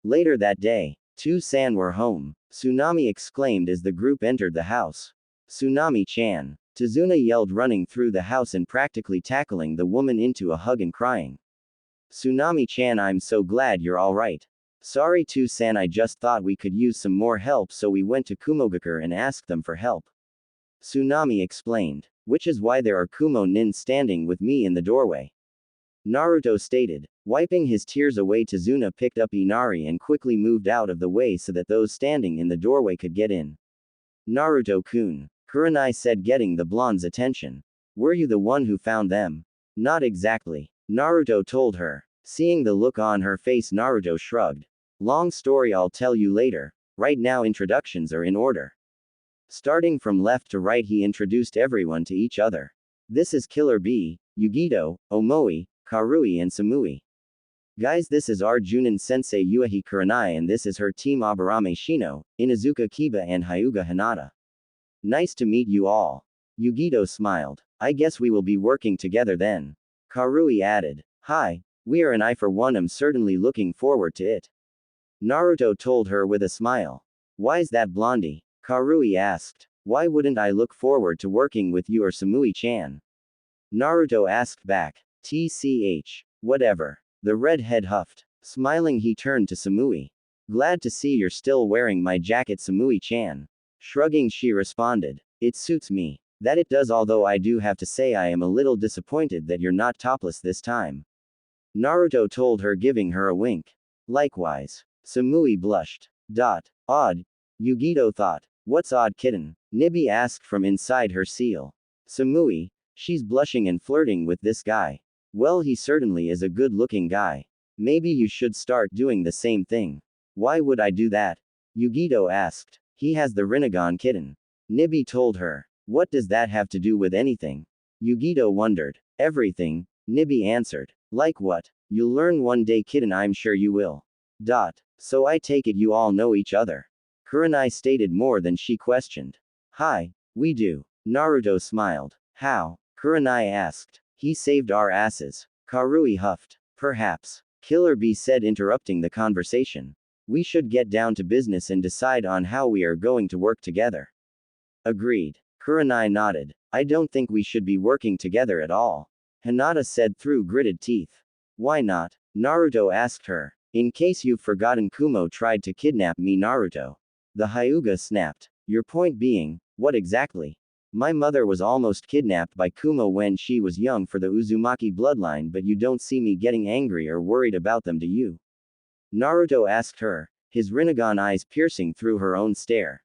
Later that day, Two-san were home, Tsunami exclaimed as the group entered the house. Tsunami-chan. Tazuna yelled, running through the house and practically tackling the woman into a hug and crying. Tsunami-chan, I'm so glad you're alright. Sorry Two-san, I just thought we could use some more help, so we went to Kumogakure and asked them for help. Tsunami explained. Which is why there are Kumo nin standing with me in the doorway. Naruto stated. Wiping his tears away, Tazuna picked up Inari and quickly moved out of the way so that those standing in the doorway could get in. Naruto-kun. Kurenai said, getting the blonde's attention. Were you the one who found them? Not exactly. Naruto told her. Seeing the look on her face, Naruto shrugged. Long story, I'll tell you later. Right now introductions are in order. Starting from left to right, he introduced everyone to each other. This is Killer Bee, Yugito, Omoi, Karui and Samui. Guys, this is our Junin sensei Yuahi Kurenai, and this is her team Aburame Shino, Inazuka Kiba and Hyuga Hinata. Nice to meet you all. Yugito smiled. I guess we will be working together then. Karui added. Hi, we are, and I for one am certainly looking forward to it. Naruto told her with a smile. Why's that, Blondie? Karui asked. Why wouldn't I look forward to working with you or Samui-chan? Naruto asked back. TCH. Whatever. The redhead huffed. Smiling, he turned to Samui. Glad to see you're still wearing my jacket, Samui-chan. Shrugging, she responded. It suits me. That it does, although I do have to say I am a little disappointed that you're not topless this time. Naruto told her, giving her a wink. Likewise. Samui blushed. Odd. Yugito thought. What's odd, kitten? Nibi asked from inside her seal. Samui. She's blushing and flirting with this guy. Well, he certainly is a good-looking guy. Maybe you should start doing the same thing. Why would I do that? Yugito asked. He has the Rinnegan, kitten. Nibi told her. What does that have to do with anything? Yugito wondered. Everything, Nibi answered. Like what? You'll learn one day, kitten, I'm sure you will. So I take it you all know each other. Kurenai stated, more than she questioned. Hi, we do. Naruto smiled. How? Kurenai asked. He saved our asses. Karui huffed. Perhaps. Killer Bee said, interrupting the conversation. We should get down to business and decide on how we are going to work together. Agreed. Kurenai nodded. I don't think we should be working together at all. Hinata said through gritted teeth. Why not? Naruto asked her. In case you've forgotten, Kumo tried to kidnap me, Naruto. The Hyuga snapped. Your point being, what exactly? My mother was almost kidnapped by Kumo when she was young for the Uzumaki bloodline, but you don't see me getting angry or worried about them, do you? Naruto asked her, his Rinnegan eyes piercing through her own stare.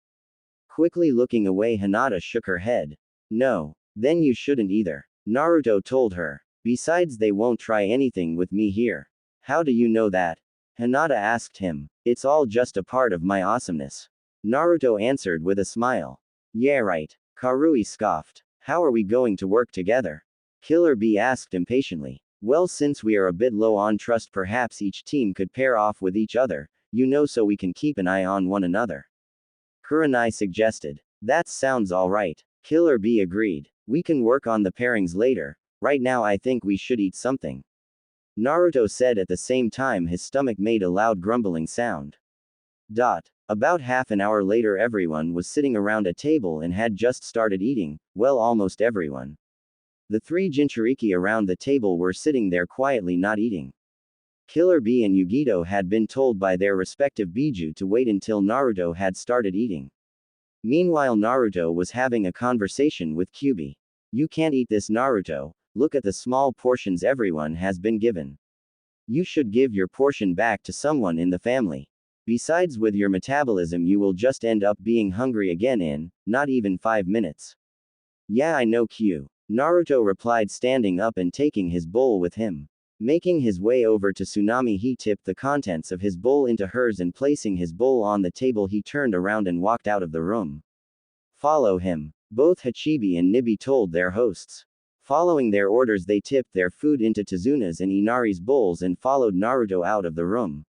Quickly looking away, Hinata shook her head. No. Then you shouldn't either. Naruto told her. Besides, they won't try anything with me here. How do you know that? Hinata asked him. It's all just a part of my awesomeness. Naruto answered with a smile. Yeah, right. Karui scoffed. How are we going to work together? Killer Bee asked impatiently. Well, since we are a bit low on trust, perhaps each team could pair off with each other, so we can keep an eye on one another. Kurenai suggested. That sounds alright. Killer Bee agreed. We can work on the pairings later. Right now I think we should eat something. Naruto said at the same time his stomach made a loud grumbling sound. About half an hour later, everyone was sitting around a table and had just started eating, well, almost everyone. The three Jinchuriki around the table were sitting there quietly not eating. Killer Bee and Yugito had been told by their respective Biju to wait until Naruto had started eating. Meanwhile, Naruto was having a conversation with Kyubi. You can't eat this, Naruto. Look at the small portions everyone has been given. You should give your portion back to someone in the family. Besides, with your metabolism, you will just end up being hungry again in not even 5 minutes. Yeah, I know, Q. Naruto replied, standing up and taking his bowl with him. Making his way over to Tsunami, he tipped the contents of his bowl into hers and placing his bowl on the table, he turned around and walked out of the room. Follow him. Both Hachibi and Nibi told their hosts. Following their orders, they tipped their food into Tezuna's and Inari's bowls and followed Naruto out of the room.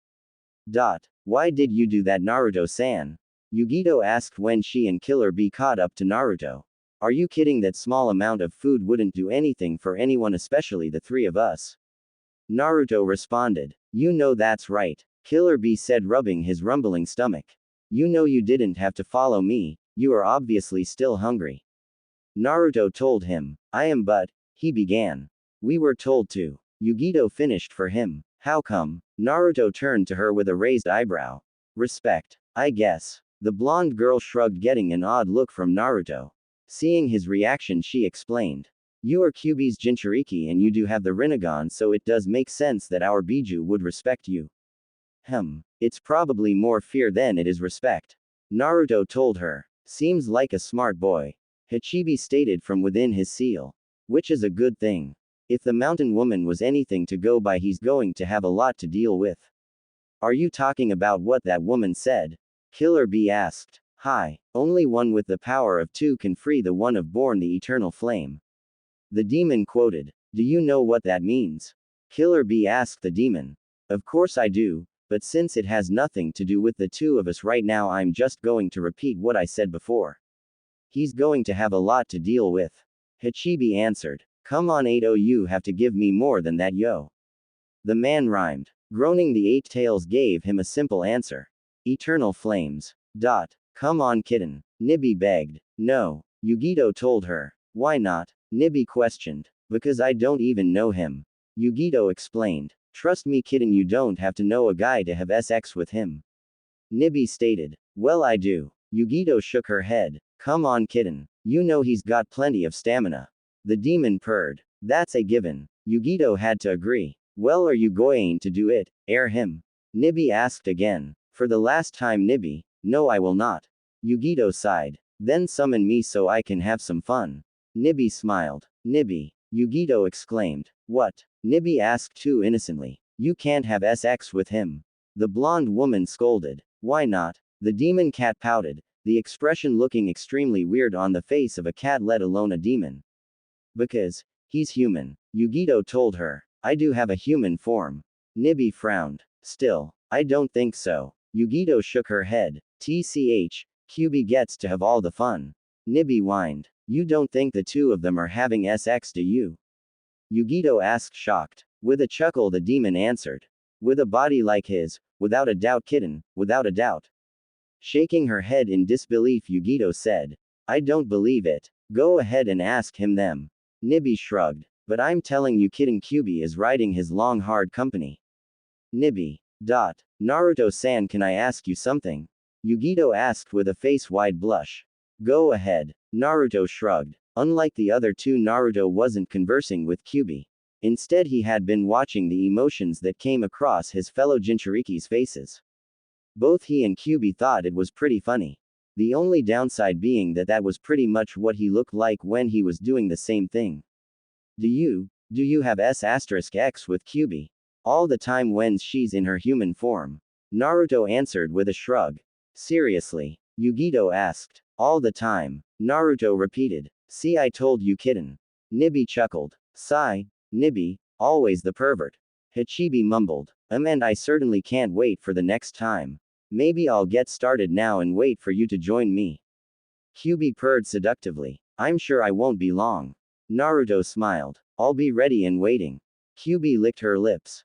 Why did you do that, Naruto-san? Yugito asked when she and Killer Bee caught up to Naruto. Are you kidding? That small amount of food wouldn't do anything for anyone, especially the three of us. Naruto responded. You know that's right. Killer Bee said, rubbing his rumbling stomach. You know you didn't have to follow me, you are obviously still hungry. Naruto told him. I am, but, he began. We were told to. Yugito finished for him. How come? Naruto turned to her with a raised eyebrow. Respect, I guess. The blonde girl shrugged, getting an odd look from Naruto. Seeing his reaction, she explained. You are Kyubi's Jinchuriki and you do have the Rinnegan, so it does make sense that our Biju would respect you. It's probably more fear than it is respect. Naruto told her. Seems like a smart boy. Hachibi stated from within his seal. Which is a good thing. If the mountain woman was anything to go by, he's going to have a lot to deal with. Are you talking about what that woman said? Killer Bee asked. Hi, only one with the power of two can free the one of born the eternal flame. The demon quoted. Do you know what that means? Killer Bee asked the demon. Of course I do, but since it has nothing to do with the two of us right now, I'm just going to repeat what I said before. He's going to have a lot to deal with. Hachibi answered. Come on, 80, you have to give me more than that, yo. The man rhymed. Groaning, the eight tails gave him a simple answer. Eternal flames. Come on, kitten. Nibi begged. No. Yugito told her. Why not? Nibi questioned. Because I don't even know him. Yugito explained. Trust me, kitten, you don't have to know a guy to have sex with him. Nibi stated. Well, I do. Yugito shook her head. Come on, kitten. You know he's got plenty of stamina. The demon purred. That's a given. Yugito had to agree. Well, are you going to do it, air him? Nibi asked again. For the last time, Nibi. No, I will not. Yugito sighed. Then summon me so I can have some fun. Nibi smiled. Nibi. Yugito exclaimed. What? Nibi asked too innocently. You can't have sex with him. The blonde woman scolded. Why not? The demon cat pouted, the expression looking extremely weird on the face of a cat, let alone a demon. Because he's human. Yugito told her. I do have a human form. Nibi frowned. Still, I don't think so. Yugito shook her head. TCH, Kyubi gets to have all the fun. Nibi whined. You don't think the two of them are having sex, do you? Yugito asked, shocked. With a chuckle, the demon answered. With a body like his, without a doubt, kitten, without a doubt. Shaking her head in disbelief, Yugito said. I don't believe it. Go ahead and ask him them. Nibi shrugged. But I'm telling you, kitten, Kyubi is riding his long hard company. Nibi. Naruto-san, can I ask you something? Yugito asked with a face-wide blush. Go ahead. Naruto shrugged. Unlike the other two, Naruto wasn't conversing with Kyubi. Instead, he had been watching the emotions that came across his fellow Jinchuriki's faces. Both he and Kyubi thought it was pretty funny. The only downside being that that was pretty much what he looked like when he was doing the same thing. Do you have X with Kyubi? All the time when she's in her human form. Naruto answered with a shrug. Seriously? Yugito asked. All the time. Naruto repeated. See, I told you, kitten. Nibi chuckled. Sigh. Nibby, always the pervert. Hachibi mumbled. And I certainly can't wait for the next time. Maybe I'll get started now and wait for you to join me. Kyubi purred seductively. I'm sure I won't be long. Naruto smiled. I'll be ready and waiting. Kyubi licked her lips.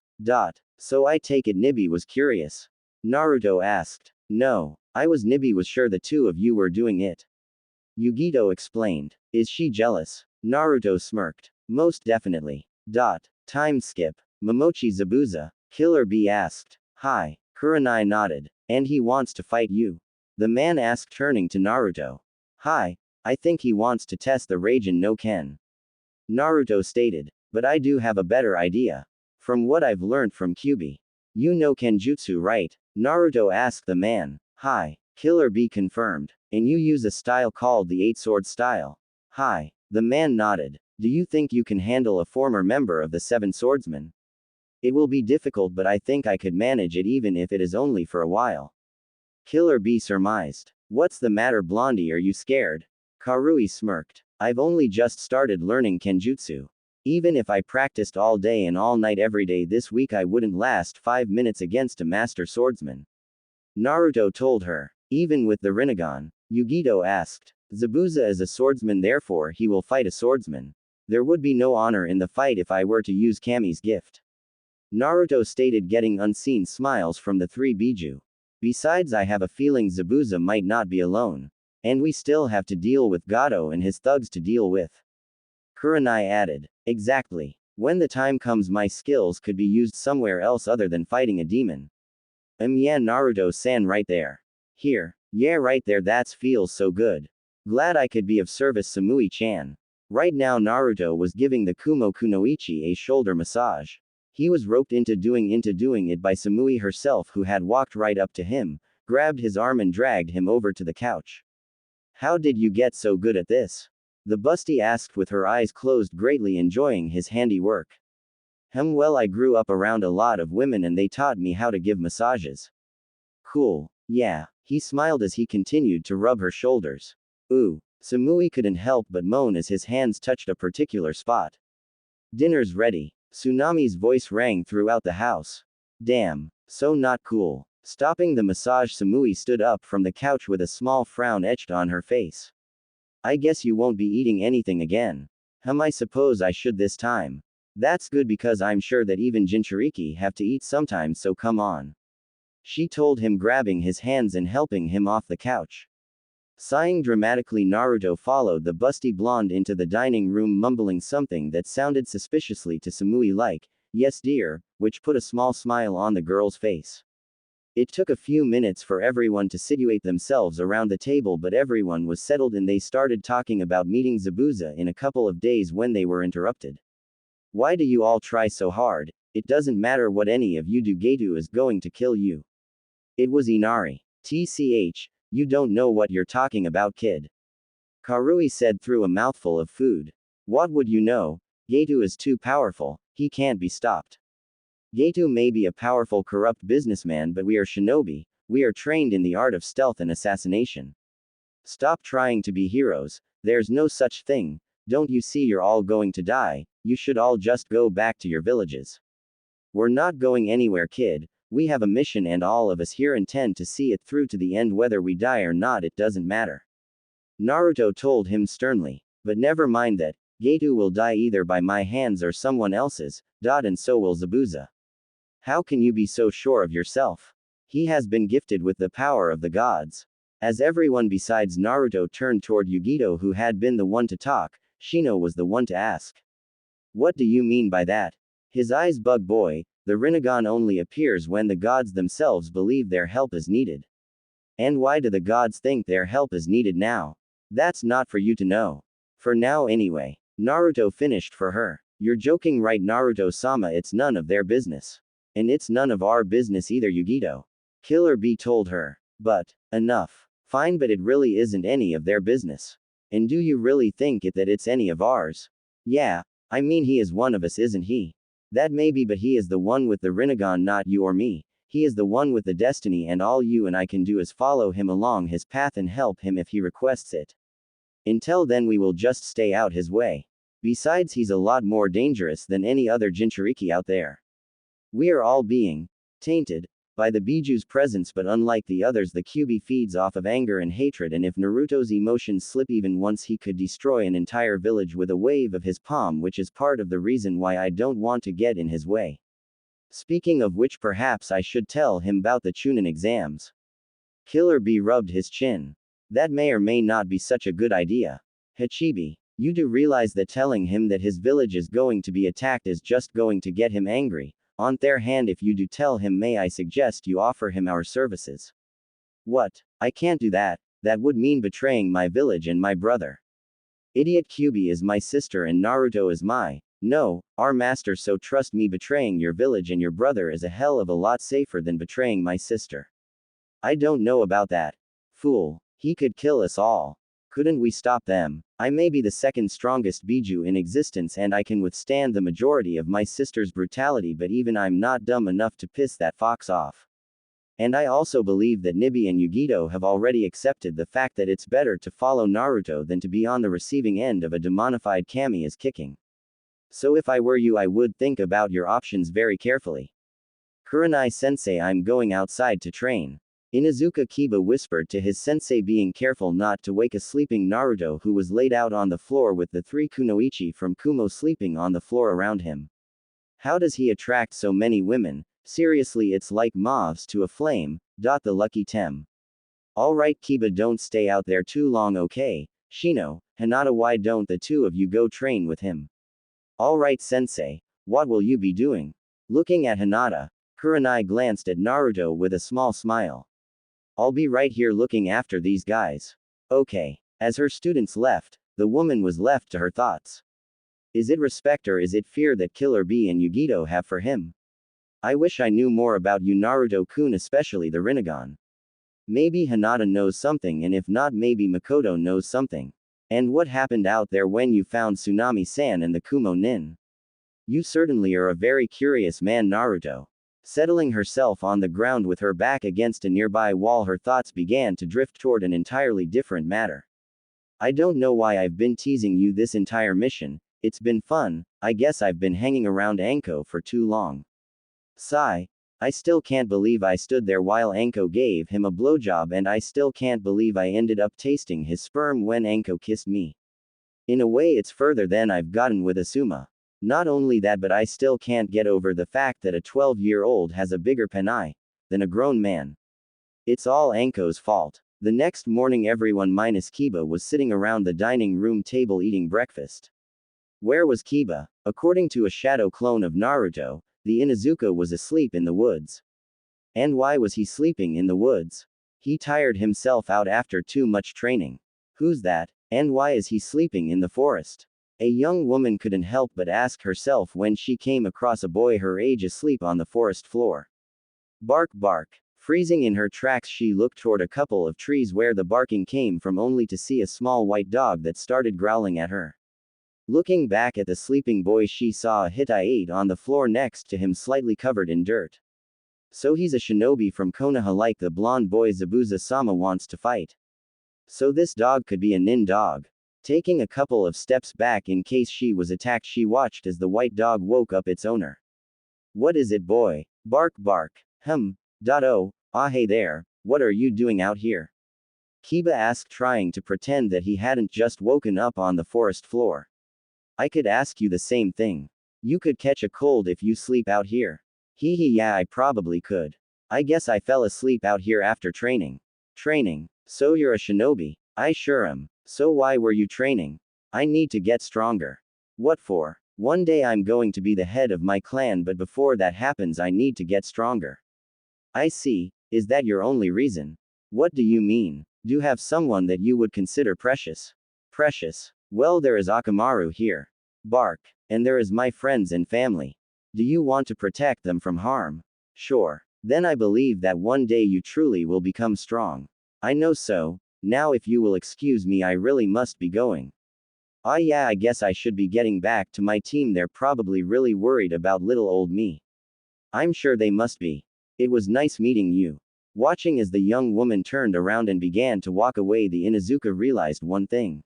So I take it Nibby was curious. Naruto asked. No, Nibby was sure the two of you were doing it. Yugito explained. Is she jealous? Naruto smirked. Most definitely. Time skip. Momochi Zabuza. Killer Bee asked. Hi. Kurenai nodded. And he wants to fight you? The man asked turning to Naruto. Hi. I think he wants to test the Raijin no Ken. Naruto stated. But I do have a better idea. From what I've learned from Kyubi. You know Kenjutsu right? Naruto asked the man. Hi. Killer Bee confirmed. And you use a style called the Eight Sword style. Hi. The man nodded. Do you think you can handle a former member of the Seven Swordsmen? It will be difficult but I think I could manage it even if it is only for a while. Killer Bee surmised. What's the matter Blondie, are you scared? Karui smirked. I've only just started learning Kenjutsu. Even if I practiced all day and all night every day this week I wouldn't last 5 minutes against a master swordsman. Naruto told her. Even with the Rinnegan? Yugito asked. Zabuza is a swordsman therefore he will fight a swordsman. There would be no honor in the fight if I were to use Kami's gift. Naruto stated getting unseen smiles from the three Biju. Besides I have a feeling Zabuza might not be alone. And we still have to deal with Gato and his thugs to deal with. Kurenai added. Exactly. When the time comes my skills could be used somewhere else other than fighting a demon. Yeah Naruto-san right there. Here. Yeah right there that's feels so good. Glad I could be of service Samui-chan. Right now Naruto was giving the Kumo Kunoichi a shoulder massage. He was roped into doing it by Samui herself who had walked right up to him, grabbed his arm and dragged him over to the couch. How did you get so good at this? The busty asked with her eyes closed greatly enjoying his handiwork. Well I grew up around a lot of women and they taught me how to give massages. Cool. Yeah. He smiled as he continued to rub her shoulders. Ooh. Samui couldn't help but moan as his hands touched a particular spot. Dinner's ready. Tsunami's voice rang throughout the house. Damn. So not cool. Stopping the massage Samui stood up from the couch with a small frown etched on her face. I guess you won't be eating anything again. I suppose I should this time. That's good because I'm sure that even Jinchuriki have to eat sometimes so come on. She told him grabbing his hands and helping him off the couch. Sighing dramatically Naruto followed the busty blonde into the dining room mumbling something that sounded suspiciously to Samui like, yes dear, which put a small smile on the girl's face. It took a few minutes for everyone to situate themselves around the table but everyone was settled and they started talking about meeting Zabuza in a couple of days when they were interrupted. Why do you all try so hard? It doesn't matter what any of you do Gato is going to kill you. It was Inari. TCH, you don't know what you're talking about kid. Karui said through a mouthful of food. What would you know? Gato is too powerful, he can't be stopped. Gato may be a powerful corrupt businessman but we are shinobi, we are trained in the art of stealth and assassination. Stop trying to be heroes, there's no such thing, don't you see you're all going to die, you should all just go back to your villages. We're not going anywhere kid, we have a mission and all of us here intend to see it through to the end whether we die or not it doesn't matter. Naruto told him sternly. But never mind that, Gato will die either by my hands or someone else's, and so will Zabuza. How can you be so sure of yourself? He has been gifted with the power of the gods. As everyone besides Naruto turned toward Yugito who had been the one to talk, Shino was the one to ask. What do you mean by that? His eyes bug boy, the Rinnegan only appears when the gods themselves believe their help is needed. And why do the gods think their help is needed now? That's not for you to know. For now anyway. Naruto finished for her. You're joking right Naruto-sama it's none of their business. And it's none of our business either Yugito. Killer Bee told her. But, enough. Fine but it really isn't any of their business. And do you really think that it's any of ours? Yeah, I mean he is one of us isn't he? That may be but he is the one with the Rinnegan not you or me, he is the one with the destiny and all you and I can do is follow him along his path and help him if he requests it. Until then we will just stay out his way. Besides, he's a lot more dangerous than any other Jinchuriki out there. We are all being tainted by the Biju's presence, but unlike the others, the Kyuubi feeds off of anger and hatred, and if Naruto's emotions slip even once, he could destroy an entire village with a wave of his palm, which is part of the reason why I don't want to get in his way. Speaking of which, perhaps I should tell him about the Chunin exams. Killer Bee rubbed his chin. That may or may not be such a good idea. Hachibi, you do realize that telling him that his village is going to be attacked is just going to get him angry. On their hand, if you do tell him, may I suggest you offer him our services? What? I can't do that. That would mean betraying my village and my brother. Idiot, Kyuubi is my sister and Naruto is our master, so trust me, betraying your village and your brother is a hell of a lot safer than betraying my sister. I don't know about that. Fool. He could kill us all. Couldn't we stop them? I may be the second strongest Biju in existence and I can withstand the majority of my sister's brutality, but even I'm not dumb enough to piss that fox off. And I also believe that Nibi and Yugito have already accepted the fact that it's better to follow Naruto than to be on the receiving end of a demonified Kami's kicking. So if I were you, I would think about your options very carefully. Kurenai-sensei, I'm going outside to train. Inuzuka Kiba whispered to his sensei, being careful not to wake a sleeping Naruto who was laid out on the floor with the 3 kunoichi from Kumo sleeping on the floor around him. How does he attract so many women? Seriously, it's like moths to a flame. The lucky Tem. Alright Kiba, don't stay out there too long, okay? Shino, Hinata, why don't the two of you go train with him? Alright sensei. What will you be doing? Looking at Hinata, Kurenai glanced at Naruto with a small smile. I'll be right here looking after these guys. Okay. As her students left, the woman was left to her thoughts. Is it respect or is it fear that Killer Bee and Yugito have for him? I wish I knew more about you, Naruto-kun, especially the Rinnegan. Maybe Hinata knows something, and if not, maybe Mikoto knows something. And what happened out there when you found Tsunami-san and the Kumo Nin? You certainly are a very curious man, Naruto. Settling herself on the ground with her back against a nearby wall, her thoughts began to drift toward an entirely different matter. I don't know why I've been teasing you this entire mission. It's been fun. I guess I've been hanging around Anko for too long. Sigh. I still can't believe I stood there while Anko gave him a blowjob, and I still can't believe I ended up tasting his sperm when Anko kissed me. In a way, it's further than I've gotten with Asuma. Not only that, but I still can't get over the fact that a 12-year-old has a bigger penai than a grown man. It's all Anko's fault. The next morning, everyone minus Kiba was sitting around the dining room table eating breakfast. Where was Kiba? According to a shadow clone of Naruto, the Inuzuka was asleep in the woods. And why was he sleeping in the woods? He tired himself out after too much training. Who's that? And why is he sleeping in the forest? A young woman couldn't help but ask herself when she came across a boy her age asleep on the forest floor. Bark, bark. Freezing in her tracks, she looked toward a couple of trees where the barking came from, only to see a small white dog that started growling at her. Looking back at the sleeping boy, she saw a Hittite on the floor next to him, slightly covered in dirt. So he's a shinobi from Konoha, like the blonde boy Zabuza-sama wants to fight. So this dog could be a nin dog. Taking a couple of steps back in case she was attacked, she watched as the white dog woke up its owner. What is it, boy? Bark, bark. Oh, hey there, what are you doing out here? Kiba asked, trying to pretend that he hadn't just woken up on the forest floor. I could ask you the same thing. You could catch a cold if you sleep out here. Hee hee, yeah, I probably could. I guess I fell asleep out here after training. Training? So you're a shinobi? I sure am. So why were you training? I need to get stronger. What for? One day I'm going to be the head of my clan, but before that happens I need to get stronger. I see. Is that your only reason? What do you mean? Do you have someone that you would consider precious? Precious? Well, there is Akamaru here. Bark. And there is my friends and family. Do you want to protect them from harm? Sure. Then I believe that one day you truly will become strong. I know so. Now if you will excuse me, I really must be going. Ah yeah, I guess I should be getting back to my team. They're probably really worried about little old me. I'm sure they must be. It was nice meeting you. Watching as the young woman turned around and began to walk away, the Inuzuka realized one thing.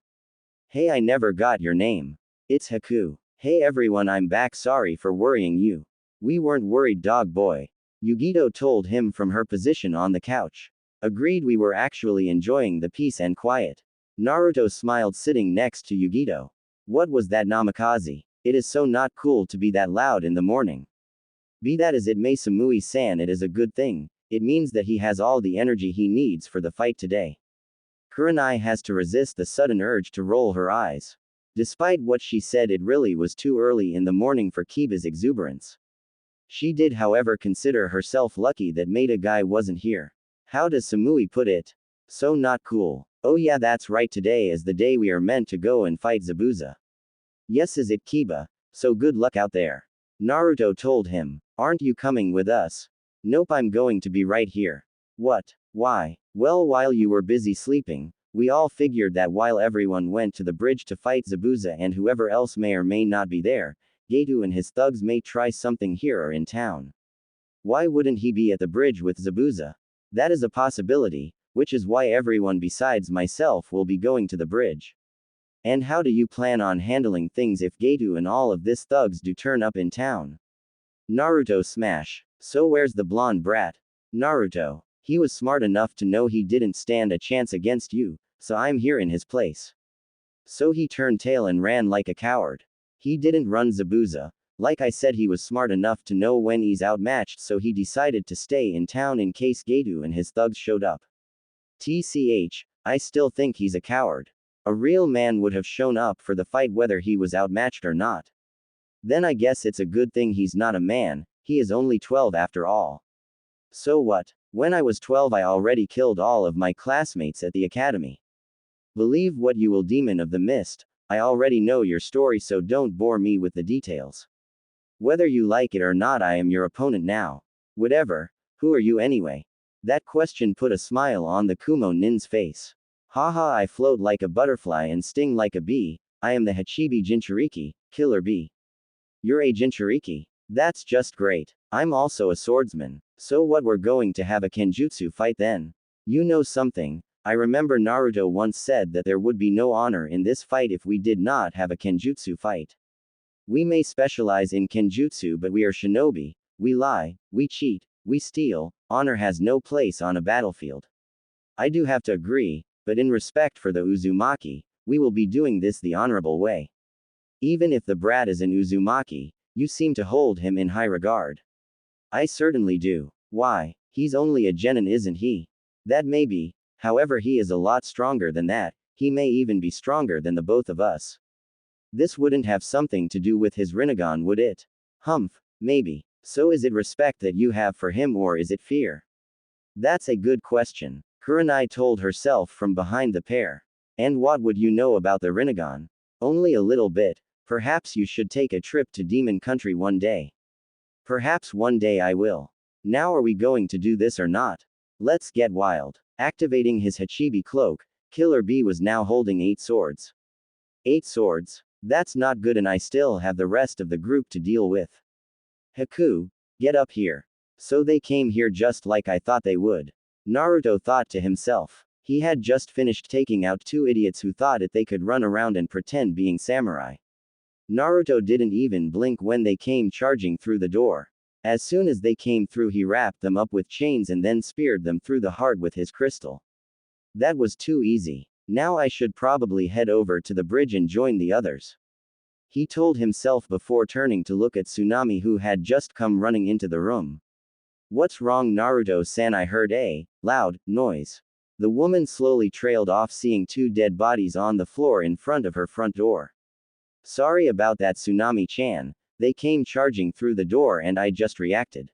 Hey, I never got your name. It's Haku. Hey everyone, I'm back, sorry for worrying you. We weren't worried, dog boy. Yugito told him from her position on the couch. Agreed, we were actually enjoying the peace and quiet. Naruto smiled sitting next to Yugito. What was that, Namikaze? It is so not cool to be that loud in the morning. Be that as it may, Samui-san, it is a good thing. It means that he has all the energy he needs for the fight today. Kurenai has to resist the sudden urge to roll her eyes. Despite what she said, it really was too early in the morning for Kiba's exuberance. She did, however, consider herself lucky that Maida Guy wasn't here. How does Samui put it? So not cool. Oh yeah, that's right, today is the day we are meant to go and fight Zabuza. Yes, is it, Kiba? So good luck out there. Naruto told him. Aren't you coming with us? Nope, I'm going to be right here. What? Why? Well, while you were busy sleeping, we all figured that while everyone went to the bridge to fight Zabuza and whoever else may or may not be there, Gato and his thugs may try something here or in town. Why wouldn't he be at the bridge with Zabuza? That is a possibility, which is why everyone besides myself will be going to the bridge. And how do you plan on handling things if Gato and all of this thugs do turn up in town? Naruto smash. So where's the blonde brat? Naruto. He was smart enough to know he didn't stand a chance against you, so I'm here in his place. So he turned tail and ran like a coward. He didn't run Zabuza. Like I said, he was smart enough to know when he's outmatched, so he decided to stay in town in case Gato and his thugs showed up. TCH, I still think he's a coward. A real man would have shown up for the fight whether he was outmatched or not. Then I guess it's a good thing he's not a man, he is only 12 after all. So what? When I was 12 I already killed all of my classmates at the academy. Believe what you will, Demon of the Mist, I already know your story, so don't bore me with the details. Whether you like it or not, I am your opponent now. Whatever, who are you anyway? That question put a smile on the Kumo nin's face. Haha, I float like a butterfly and sting like a bee, I am the Hachibi Jinchuriki, killer bee. You're a Jinchuriki? That's just great. I'm also a swordsman. So what, we're going to have a Kenjutsu fight then? You know something, I remember Naruto once said that there would be no honor in this fight if we did not have a Kenjutsu fight. We may specialize in Kenjutsu, but we are shinobi, we lie, we cheat, we steal, honor has no place on a battlefield. I do have to agree, but in respect for the Uzumaki, we will be doing this the honorable way. Even if the brat is an Uzumaki, you seem to hold him in high regard. I certainly do. Why? He's only a genin, isn't he? That may be, however he is a lot stronger than that, he may even be stronger than the both of us. This wouldn't have something to do with his Rinnegan, would it? Humph, maybe. So is it respect that you have for him, or is it fear? That's a good question. Kurenai told herself from behind the pair. And what would you know about the Rinnegan? Only a little bit. Perhaps you should take a trip to Demon Country one day. Perhaps one day I will. Now are we going to do this or not? Let's get wild. Activating his Hachibi cloak, Killer Bee was now holding 8 swords. 8 swords? That's not good, and I still have the rest of the group to deal with. Haku, get up here. So they came here just like I thought they would. Naruto thought to himself. He had just finished taking out 2 idiots who thought they could run around and pretend being samurai. Naruto didn't even blink when they came charging through the door. As soon as they came through, he wrapped them up with chains and then speared them through the heart with his crystal. That was too easy. Now I should probably head over to the bridge and join the others. He told himself before turning to look at Tsunami, who had just come running into the room. What's wrong, Naruto-san? I heard a loud noise. The woman slowly trailed off, seeing 2 dead bodies on the floor in front of her front door. Sorry about that, Tsunami-chan. They came charging through the door and I just reacted.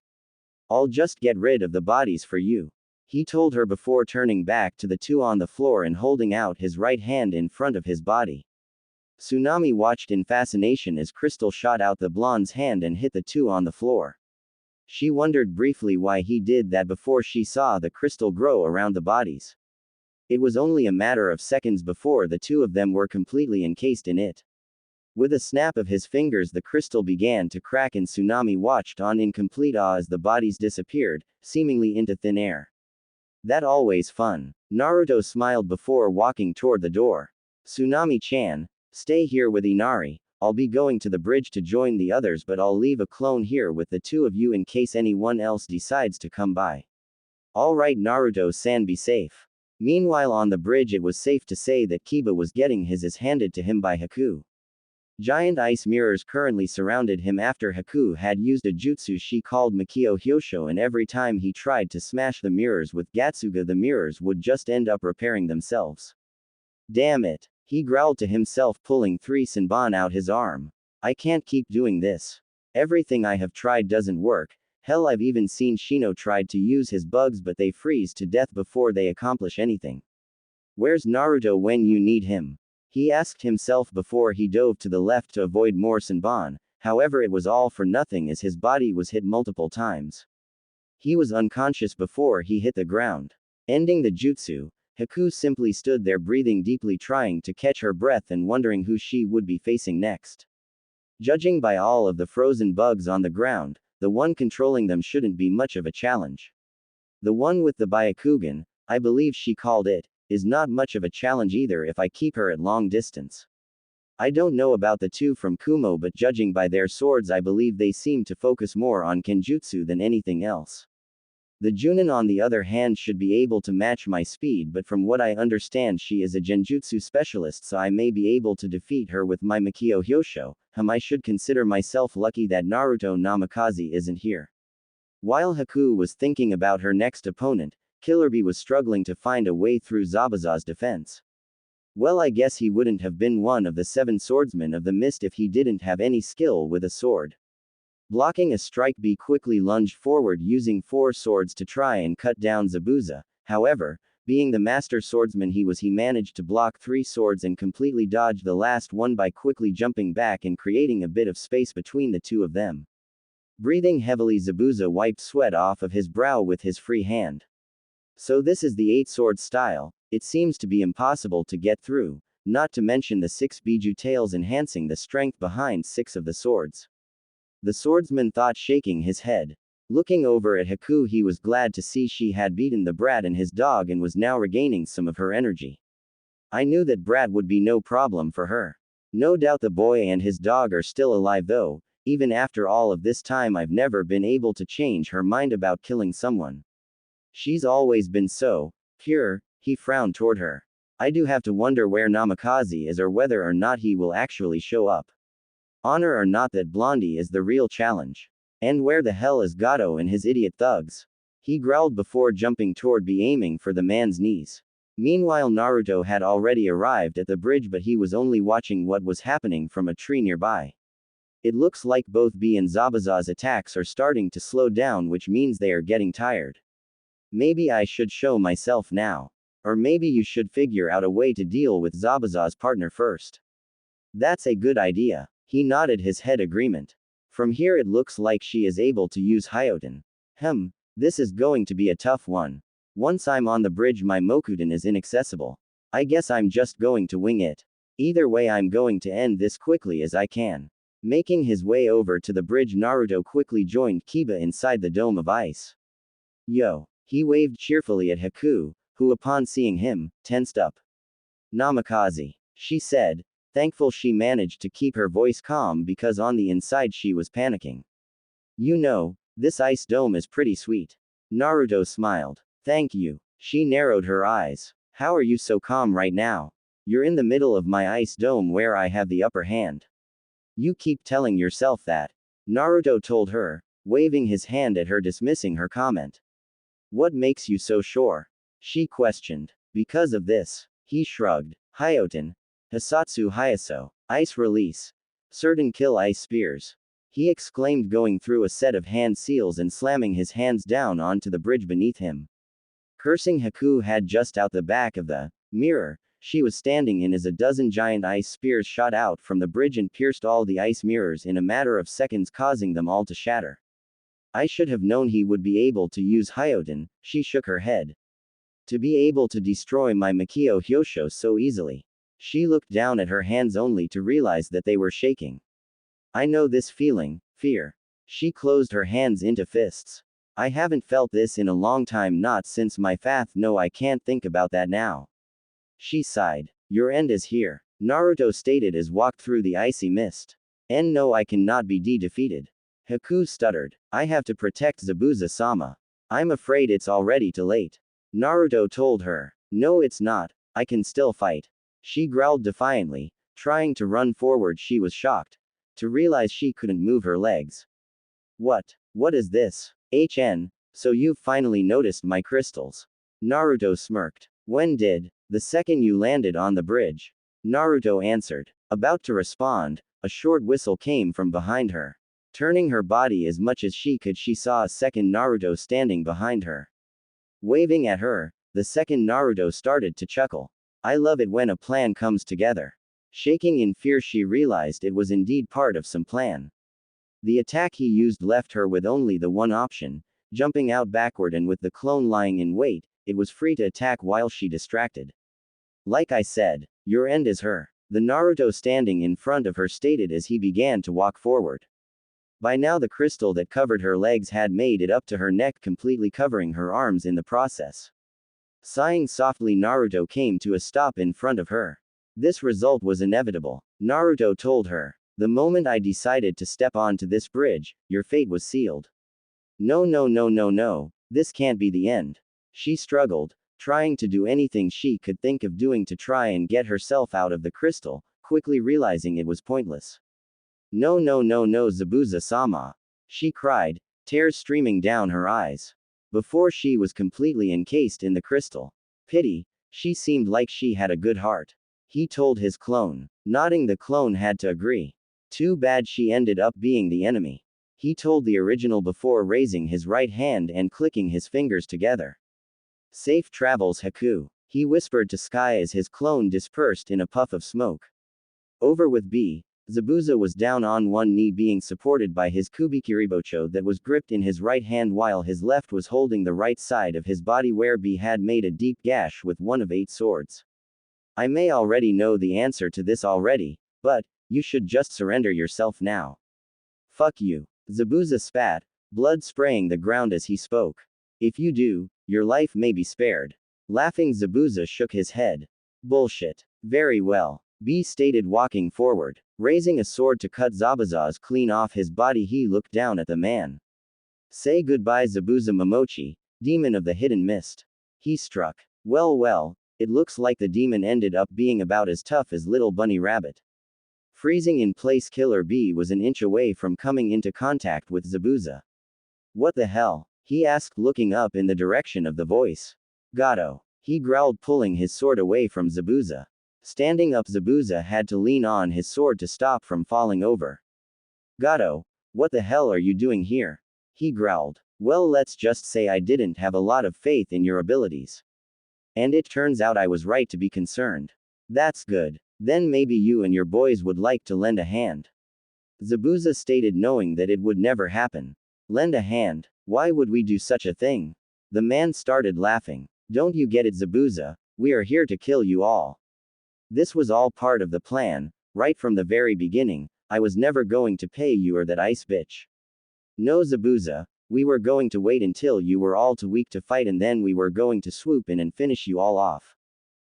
I'll just get rid of the bodies for you. He told her before turning back to the 2 on the floor and holding out his right hand in front of his body. Tsunami watched in fascination as crystal shot out the blonde's hand and hit the 2 on the floor. She wondered briefly why he did that before she saw the crystal grow around the bodies. It was only a matter of seconds before the 2 of them were completely encased in it. With a snap of his fingers, the crystal began to crack and Tsunami watched on in complete awe as the bodies disappeared, seemingly into thin air. That always fun. Naruto smiled before walking toward the door. Tsunami-chan, stay here with Inari, I'll be going to the bridge to join the others, but I'll leave a clone here with the two of you in case anyone else decides to come by. Alright Naruto-san, be safe. Meanwhile on the bridge it was safe to say that Kiba was getting his ass handed to him by Haku. Giant ice mirrors currently surrounded him after Haku had used a jutsu she called Mikio Hyosho, and every time he tried to smash the mirrors with Gatsuga the mirrors would just end up repairing themselves. Damn it, he growled to himself, pulling 3 Senbon out his arm. I can't keep doing this. Everything I have tried doesn't work. Hell, I've even seen Shino tried to use his bugs but they freeze to death before they accomplish anything. Where's Naruto when you need him? He asked himself before he dove to the left to avoid more Senbon. However, it was all for nothing as his body was hit multiple times. He was unconscious before he hit the ground. Ending the jutsu, Haku simply stood there breathing deeply, trying to catch her breath and wondering who she would be facing next. Judging by all of the frozen bugs on the ground, the one controlling them shouldn't be much of a challenge. The one with the Byakugan, I believe she called it, is not much of a challenge either if I keep her at long distance. I don't know about the two from Kumo, but judging by their swords I believe they seem to focus more on kenjutsu than anything else. The Junin on the other hand should be able to match my speed, but from what I understand she is a genjutsu specialist, so I may be able to defeat her with my Mikio Hyosho. I should consider myself lucky that Naruto Namikaze isn't here. While Haku was thinking about her next opponent, Killer Bee was struggling to find a way through Zabuza's defense. Well, I guess he wouldn't have been one of the 7 swordsmen of the mist if he didn't have any skill with a sword. Blocking a strike, Bee quickly lunged forward using 4 swords to try and cut down Zabuza. However, being the master swordsman he managed to block 3 swords and completely dodge the last one by quickly jumping back and creating a bit of space between the two of them. Breathing heavily, Zabuza wiped sweat off of his brow with his free hand. So this is the 8-sword style. It seems to be impossible to get through, not to mention the 6 Biju tails enhancing the strength behind 6 of the swords. The swordsman thought, shaking his head. Looking over at Haku, he was glad to see she had beaten the brat and his dog and was now regaining some of her energy. I knew that brat would be no problem for her. No doubt the boy and his dog are still alive though. Even after all of this time I've never been able to change her mind about killing someone. She's always been so pure. He frowned toward her. I do have to wonder where Namikaze is or whether or not he will actually show up. Honor or not, that Blondie is the real challenge. And where the hell is Gato and his idiot thugs? He growled before jumping toward Bee, aiming for the man's knees. Meanwhile Naruto had already arrived at the bridge, but he was only watching what was happening from a tree nearby. It looks like both Bee and Zabuza's attacks are starting to slow down, which means they are getting tired. Maybe I should show myself now. Or maybe you should figure out a way to deal with Zabuza's partner first. That's a good idea. He nodded his head agreement. From here it looks like she is able to use Hyoten. This is going to be a tough one. Once I'm on the bridge my Mokuten is inaccessible. I guess I'm just going to wing it. Either way I'm going to end this quickly as I can. Making his way over to the bridge, Naruto quickly joined Kiba inside the dome of ice. Yo! He waved cheerfully at Haku, who upon seeing him, tensed up. Namikaze, she said, thankful she managed to keep her voice calm because on the inside she was panicking. You know, this ice dome is pretty sweet. Naruto smiled. Thank you. She narrowed her eyes. How are you so calm right now? You're in the middle of my ice dome where I have the upper hand. You keep telling yourself that. Naruto told her, waving his hand at her, dismissing her comment. What makes you so sure? She questioned. Because of this. He shrugged. Hyoten. Hisatsu Hyaso. Ice release. Certain kill ice spears. He exclaimed, going through a set of hand seals and slamming his hands down onto the bridge beneath him. Cursing, Haku had just out the back of the mirror she was standing in as a dozen giant ice spears shot out from the bridge and pierced all the ice mirrors in a matter of seconds, causing them all to shatter. I should have known he would be able to use Hyoten. She shook her head. To be able to destroy my Mikio Hyosho so easily. She looked down at her hands only to realize that they were shaking. I know this feeling, fear. She closed her hands into fists. I haven't felt this in a long time, not since my fath. No, I can't think about that now. She sighed. Your end is here. Naruto stated as walked through the icy mist. No, I cannot be defeated. Haku stuttered. I have to protect Zabuza-sama. I'm afraid it's already too late. Naruto told her. No, it's not. I can still fight. She growled defiantly, trying to run forward. She was shocked to realize she couldn't move her legs. What is this? So you've finally noticed my crystals. Naruto smirked. When did? The second you landed on the bridge. Naruto answered. About to respond, a short whistle came from behind her. Turning her body as much as she could, she saw a second Naruto standing behind her. Waving at her, the second Naruto started to chuckle. I love it when a plan comes together. Shaking in fear, she realized it was indeed part of some plan. The attack he used left her with only the one option, jumping out backward, and with the clone lying in wait, it was free to attack while she distracted. Like I said, your end is her. The Naruto standing in front of her stated as he began to walk forward. By now the crystal that covered her legs had made it up to her neck, completely covering her arms in the process. Sighing softly, Naruto came to a stop in front of her. This result was inevitable. Naruto told her. The moment I decided to step onto this bridge, your fate was sealed. No, this can't be the end. She struggled, trying to do anything she could think of doing to try and get herself out of the crystal, quickly realizing it was pointless. No, Zabuza-sama. She cried, tears streaming down her eyes. Before she was completely encased in the crystal. Pity, she seemed like she had a good heart. He told his clone. Nodding, the clone had to agree. Too bad she ended up being the enemy. He told the original before raising his right hand and clicking his fingers together. Safe travels, Haku. He whispered to Sky as his clone dispersed in a puff of smoke. Over with B. Zabuza was down on one knee, being supported by his kubikiribocho that was gripped in his right hand while his left was holding the right side of his body where B had made a deep gash with one of 8 swords. I may already know the answer to this already, but you should just surrender yourself now. Fuck you. Zabuza spat, blood spraying the ground as he spoke. If you do, your life may be spared. Laughing, Zabuza shook his head. Bullshit. Very well. B stated, walking forward. Raising a sword to cut Zabuza's clean off his body, he looked down at the man. Say goodbye, Zabuza Momochi, demon of the hidden mist. He struck. Well, it looks like the demon ended up being about as tough as little bunny rabbit. Freezing in place, Killer B was an inch away from coming into contact with Zabuza. What the hell? He asked, looking up in the direction of the voice. Gato. He growled, pulling his sword away from Zabuza. Standing up, Zabuza had to lean on his sword to stop from falling over. Gato, what the hell are you doing here? He growled. Well, let's just say I didn't have a lot of faith in your abilities. And it turns out I was right to be concerned. That's good. Then maybe you and your boys would like to lend a hand. Zabuza stated, knowing that it would never happen. Lend a hand? Why would we do such a thing? The man started laughing. Don't you get it, Zabuza? We are here to kill you all. This was all part of the plan, right from the very beginning. I was never going to pay you or that ice bitch. No, Zabuza, we were going to wait until you were all too weak to fight, and then we were going to swoop in and finish you all off.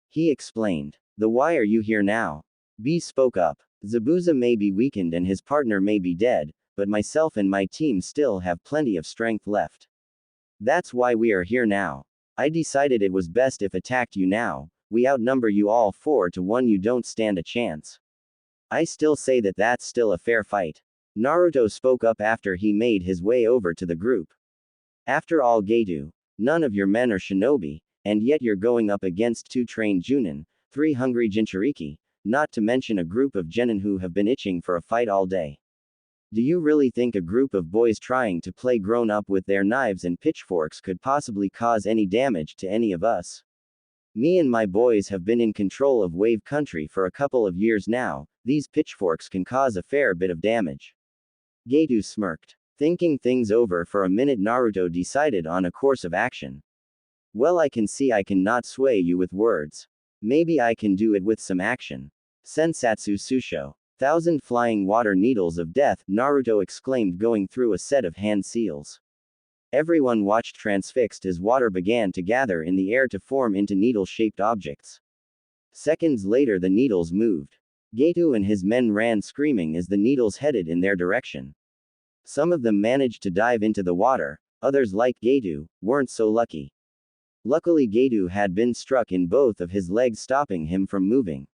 He explained. The why are you here now? B spoke up. Zabuza may be weakened and his partner may be dead, but myself and my team still have plenty of strength left. That's why we are here now. I decided it was best if attacked you now. We outnumber you all 4-1. You don't stand a chance. I still say that that's still a fair fight. Naruto spoke up after he made his way over to the group. After all, Gato, none of your men are shinobi, and yet you're going up against 2 trained Junin, 3 hungry Jinchuriki, not to mention a group of genin who have been itching for a fight all day. Do you really think a group of boys trying to play grown up with their knives and pitchforks could possibly cause any damage to any of us? Me and my boys have been in control of Wave Country for a couple of years now. These pitchforks can cause a fair bit of damage. Gato smirked. Thinking things over for a minute, Naruto decided on a course of action. Well, I can see I cannot sway you with words. Maybe I can do it with some action. Sensatsu Susho. 1,000 flying water needles of death, Naruto exclaimed, going through a set of hand seals. Everyone watched transfixed as water began to gather in the air to form into needle-shaped objects. Seconds later, the needles moved. Getu and his men ran screaming as the needles headed in their direction. Some of them managed to dive into the water, others like Getu, weren't so lucky. Luckily Getu had been struck in both of his legs, stopping him from moving.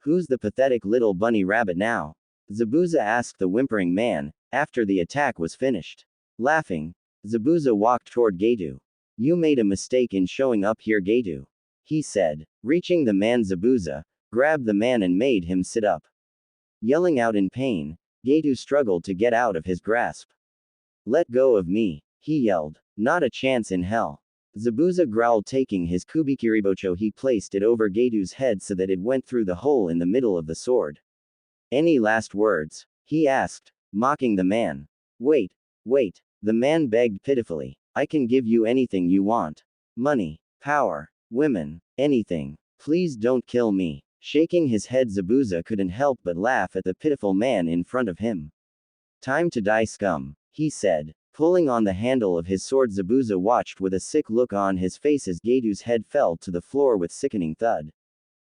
Who's the pathetic little bunny rabbit now? Zabuza asked the whimpering man, after the attack was finished. Laughing, Zabuza walked toward Getu. You made a mistake in showing up here, Getu, he said. Reaching the man, Zabuza grabbed the man and made him sit up. Yelling out in pain, Getu struggled to get out of his grasp. Let go of me, he yelled. Not a chance in hell. Zabuza growled. Taking his kubikiribocho, he placed it over Getu's head so that it went through the hole in the middle of the sword. Any last words? He asked, mocking the man. Wait, the man begged pitifully. I can give you anything you want. Money, power, women, anything. Please don't kill me. Shaking his head, Zabuza couldn't help but laugh at the pitiful man in front of him. Time to die, scum, he said. Pulling on the handle of his sword, Zabuza watched with a sick look on his face as Getu's head fell to the floor with sickening thud.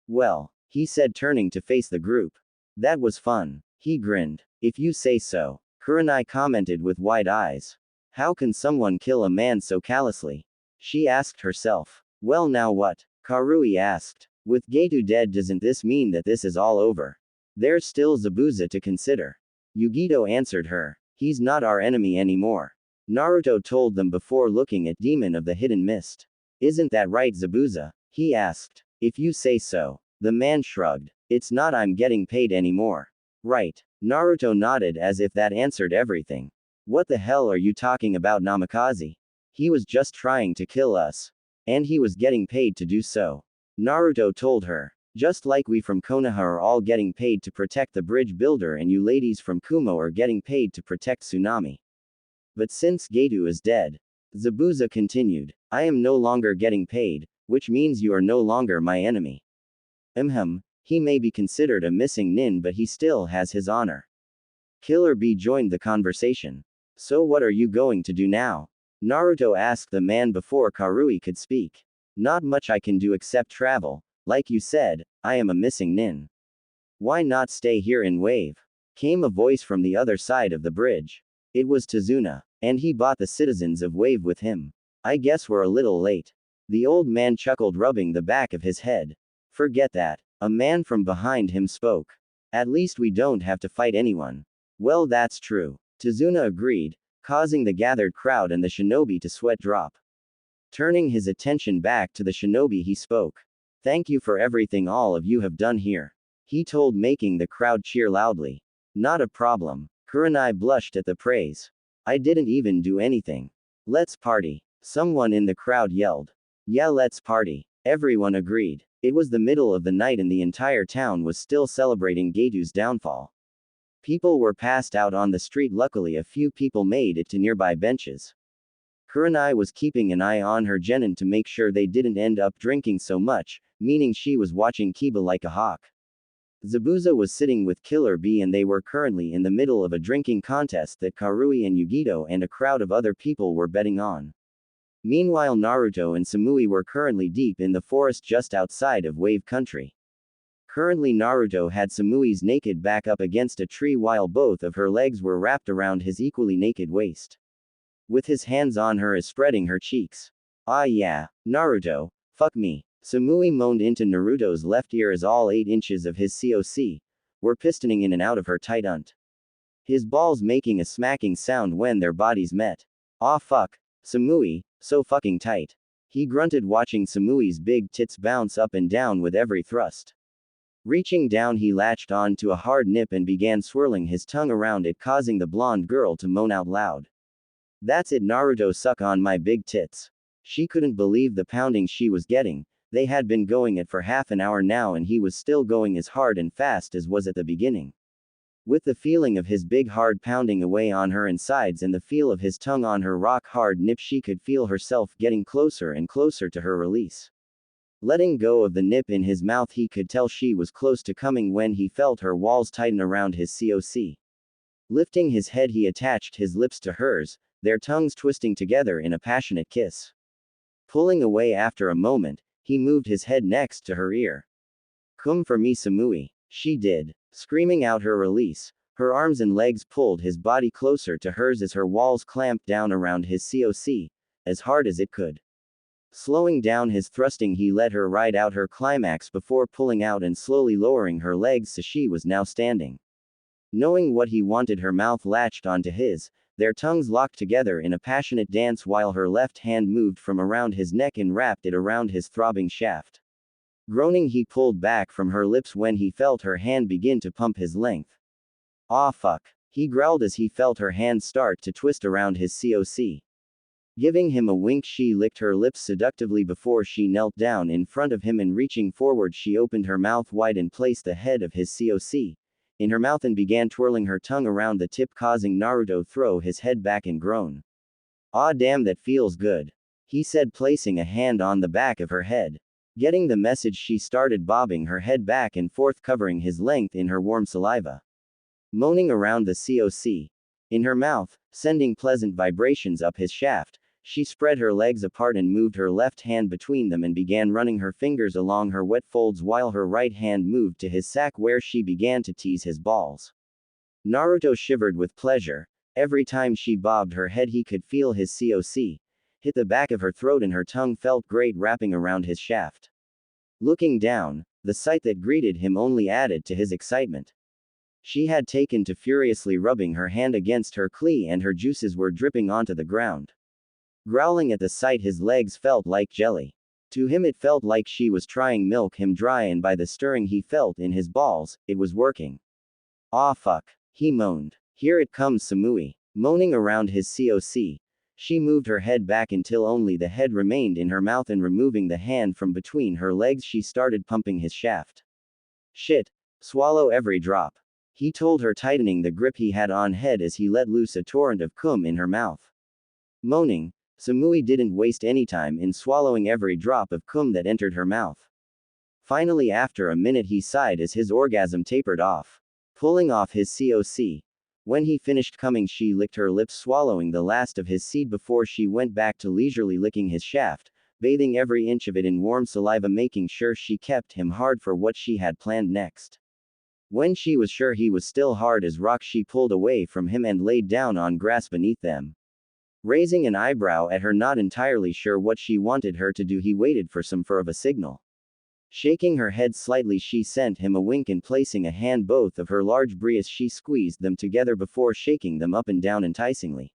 Well, he said, turning to face the group. That was fun. He grinned. If you say so, Kurenai commented with wide eyes. How can someone kill a man so callously? She asked herself. Well, now what? Karui asked. With Getu dead, doesn't this mean that this is all over? There's still Zabuza to consider. Yugito answered her. He's not our enemy anymore. Naruto told them before looking at Demon of the Hidden Mist. Isn't that right, Zabuza? He asked. If you say so. The man shrugged. It's not. I'm getting paid anymore. Right. Naruto nodded as if that answered everything. What the hell are you talking about, Namikaze? He was just trying to kill us. And he was getting paid to do so. Naruto told her. Just like we from Konoha are all getting paid to protect the bridge builder, and you ladies from Kumo are getting paid to protect Tsunami. But since Getu is dead, Zabuza continued, I am no longer getting paid, which means you are no longer my enemy. He may be considered a missing nin, but he still has his honor. Killer Bee joined the conversation. So what are you going to do now? Naruto asked the man before Karui could speak. Not much I can do except travel. Like you said, I am a missing nin. Why not stay here in Wave? Came a voice from the other side of the bridge. It was Tazuna, and he bought the citizens of Wave with him. I guess we're a little late. The old man chuckled, rubbing the back of his head. Forget that. A man from behind him spoke. At least we don't have to fight anyone. Well, that's true. Tazuna agreed, causing the gathered crowd and the shinobi to sweat drop. Turning his attention back to the shinobi, he spoke. Thank you for everything all of you have done here. He told, making the crowd cheer loudly. Not a problem. Kurenai blushed at the praise. I didn't even do anything. Let's party. Someone in the crowd yelled. Yeah, let's party. Everyone agreed. It was the middle of the night and the entire town was still celebrating Getu's downfall. People were passed out on the street. Luckily, a few people made it to nearby benches. Kurenai was keeping an eye on her genin to make sure they didn't end up drinking so much, meaning she was watching Kiba like a hawk. Zabuza was sitting with Killer Bee, and they were currently in the middle of a drinking contest that Karui and Yugito and a crowd of other people were betting on. Meanwhile, Naruto and Samui were currently deep in the forest just outside of Wave Country. Currently, Naruto had Samui's naked back up against a tree while both of her legs were wrapped around his equally naked waist. With his hands on her as spreading her cheeks. Ah yeah, Naruto, fuck me. Samui moaned into Naruto's left ear as all 8 inches of his COC were pistoning in and out of her tight unt. His balls making a smacking sound when their bodies met. Aw fuck. Samui, so fucking tight. He grunted, watching Samui's big tits bounce up and down with every thrust. Reaching down, he latched on to a hard nip and began swirling his tongue around it, causing the blonde girl to moan out loud. That's it, Naruto, suck on my big tits. She couldn't believe the pounding she was getting. They had been going it for half an hour now and he was still going as hard and fast as was at the beginning. With the feeling of his big hard pounding away on her insides and the feel of his tongue on her rock hard nip, she could feel herself getting closer and closer to her release. Letting go of the nip in his mouth, he could tell she was close to coming when he felt her walls tighten around his COC. Lifting his head, he attached his lips to hers, their tongues twisting together in a passionate kiss. Pulling away after a moment, he moved his head next to her ear. Come for me, Samui. She did. Screaming out her release, her arms and legs pulled his body closer to hers as her walls clamped down around his coc, as hard as it could. Slowing down his thrusting, he let her ride out her climax before pulling out and slowly lowering her legs so she was now standing. Knowing what he wanted, her mouth latched onto his, their tongues locked together in a passionate dance while her left hand moved from around his neck and wrapped it around his throbbing shaft. Groaning, he pulled back from her lips when he felt her hand begin to pump his length. "Aw fuck," he growled as he felt her hand start to twist around his coc. Giving him a wink, she licked her lips seductively before she knelt down in front of him, and reaching forward she opened her mouth wide and placed the head of his coc in her mouth and began twirling her tongue around the tip, causing Naruto throw his head back and groan. "Aw damn, that feels good," he said, placing a hand on the back of her head. Getting the message, she started bobbing her head back and forth, covering his length in her warm saliva. Moaning around the coc in her mouth, sending pleasant vibrations up his shaft, she spread her legs apart and moved her left hand between them and began running her fingers along her wet folds while her right hand moved to his sack where she began to tease his balls. Naruto shivered with pleasure. Every time she bobbed her head, he could feel his coc hit the back of her throat and her tongue felt great wrapping around his shaft. Looking down, the sight that greeted him only added to his excitement. She had taken to furiously rubbing her hand against her clee and her juices were dripping onto the ground. Growling at the sight, his legs felt like jelly. To him it felt like she was trying milk him dry, and by the stirring he felt in his balls, it was working. "Aw fuck," he moaned. "Here it comes, Samui." Moaning around his coc, she moved her head back until only the head remained in her mouth, and removing the hand from between her legs she started pumping his shaft. "Shit. Swallow every drop," he told her, tightening the grip he had on head as he let loose a torrent of cum in her mouth. Moaning, Samui didn't waste any time in swallowing every drop of cum that entered her mouth. Finally, after a minute, he sighed as his orgasm tapered off, pulling off his coc. When he finished coming, she licked her lips, swallowing the last of his seed before she went back to leisurely licking his shaft, bathing every inch of it in warm saliva, making sure she kept him hard for what she had planned next. When she was sure he was still hard as rock, she pulled away from him and laid down on grass beneath them. Raising an eyebrow at her, not entirely sure what she wanted her to do, he waited for some of a signal. Shaking her head slightly, she sent him a wink and placing a hand both of her large breasts, she squeezed them together before shaking them up and down enticingly.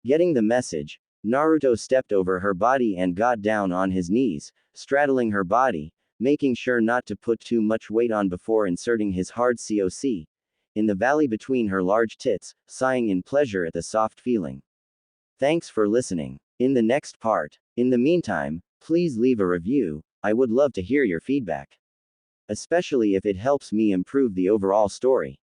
Getting the message, Naruto stepped over her body and got down on his knees, straddling her body, making sure not to put too much weight on before inserting his hard coc in the valley between her large tits, sighing in pleasure at the soft feeling. Thanks for listening. In the next part. In the meantime, please leave a review. I would love to hear your feedback, especially if it helps me improve the overall story.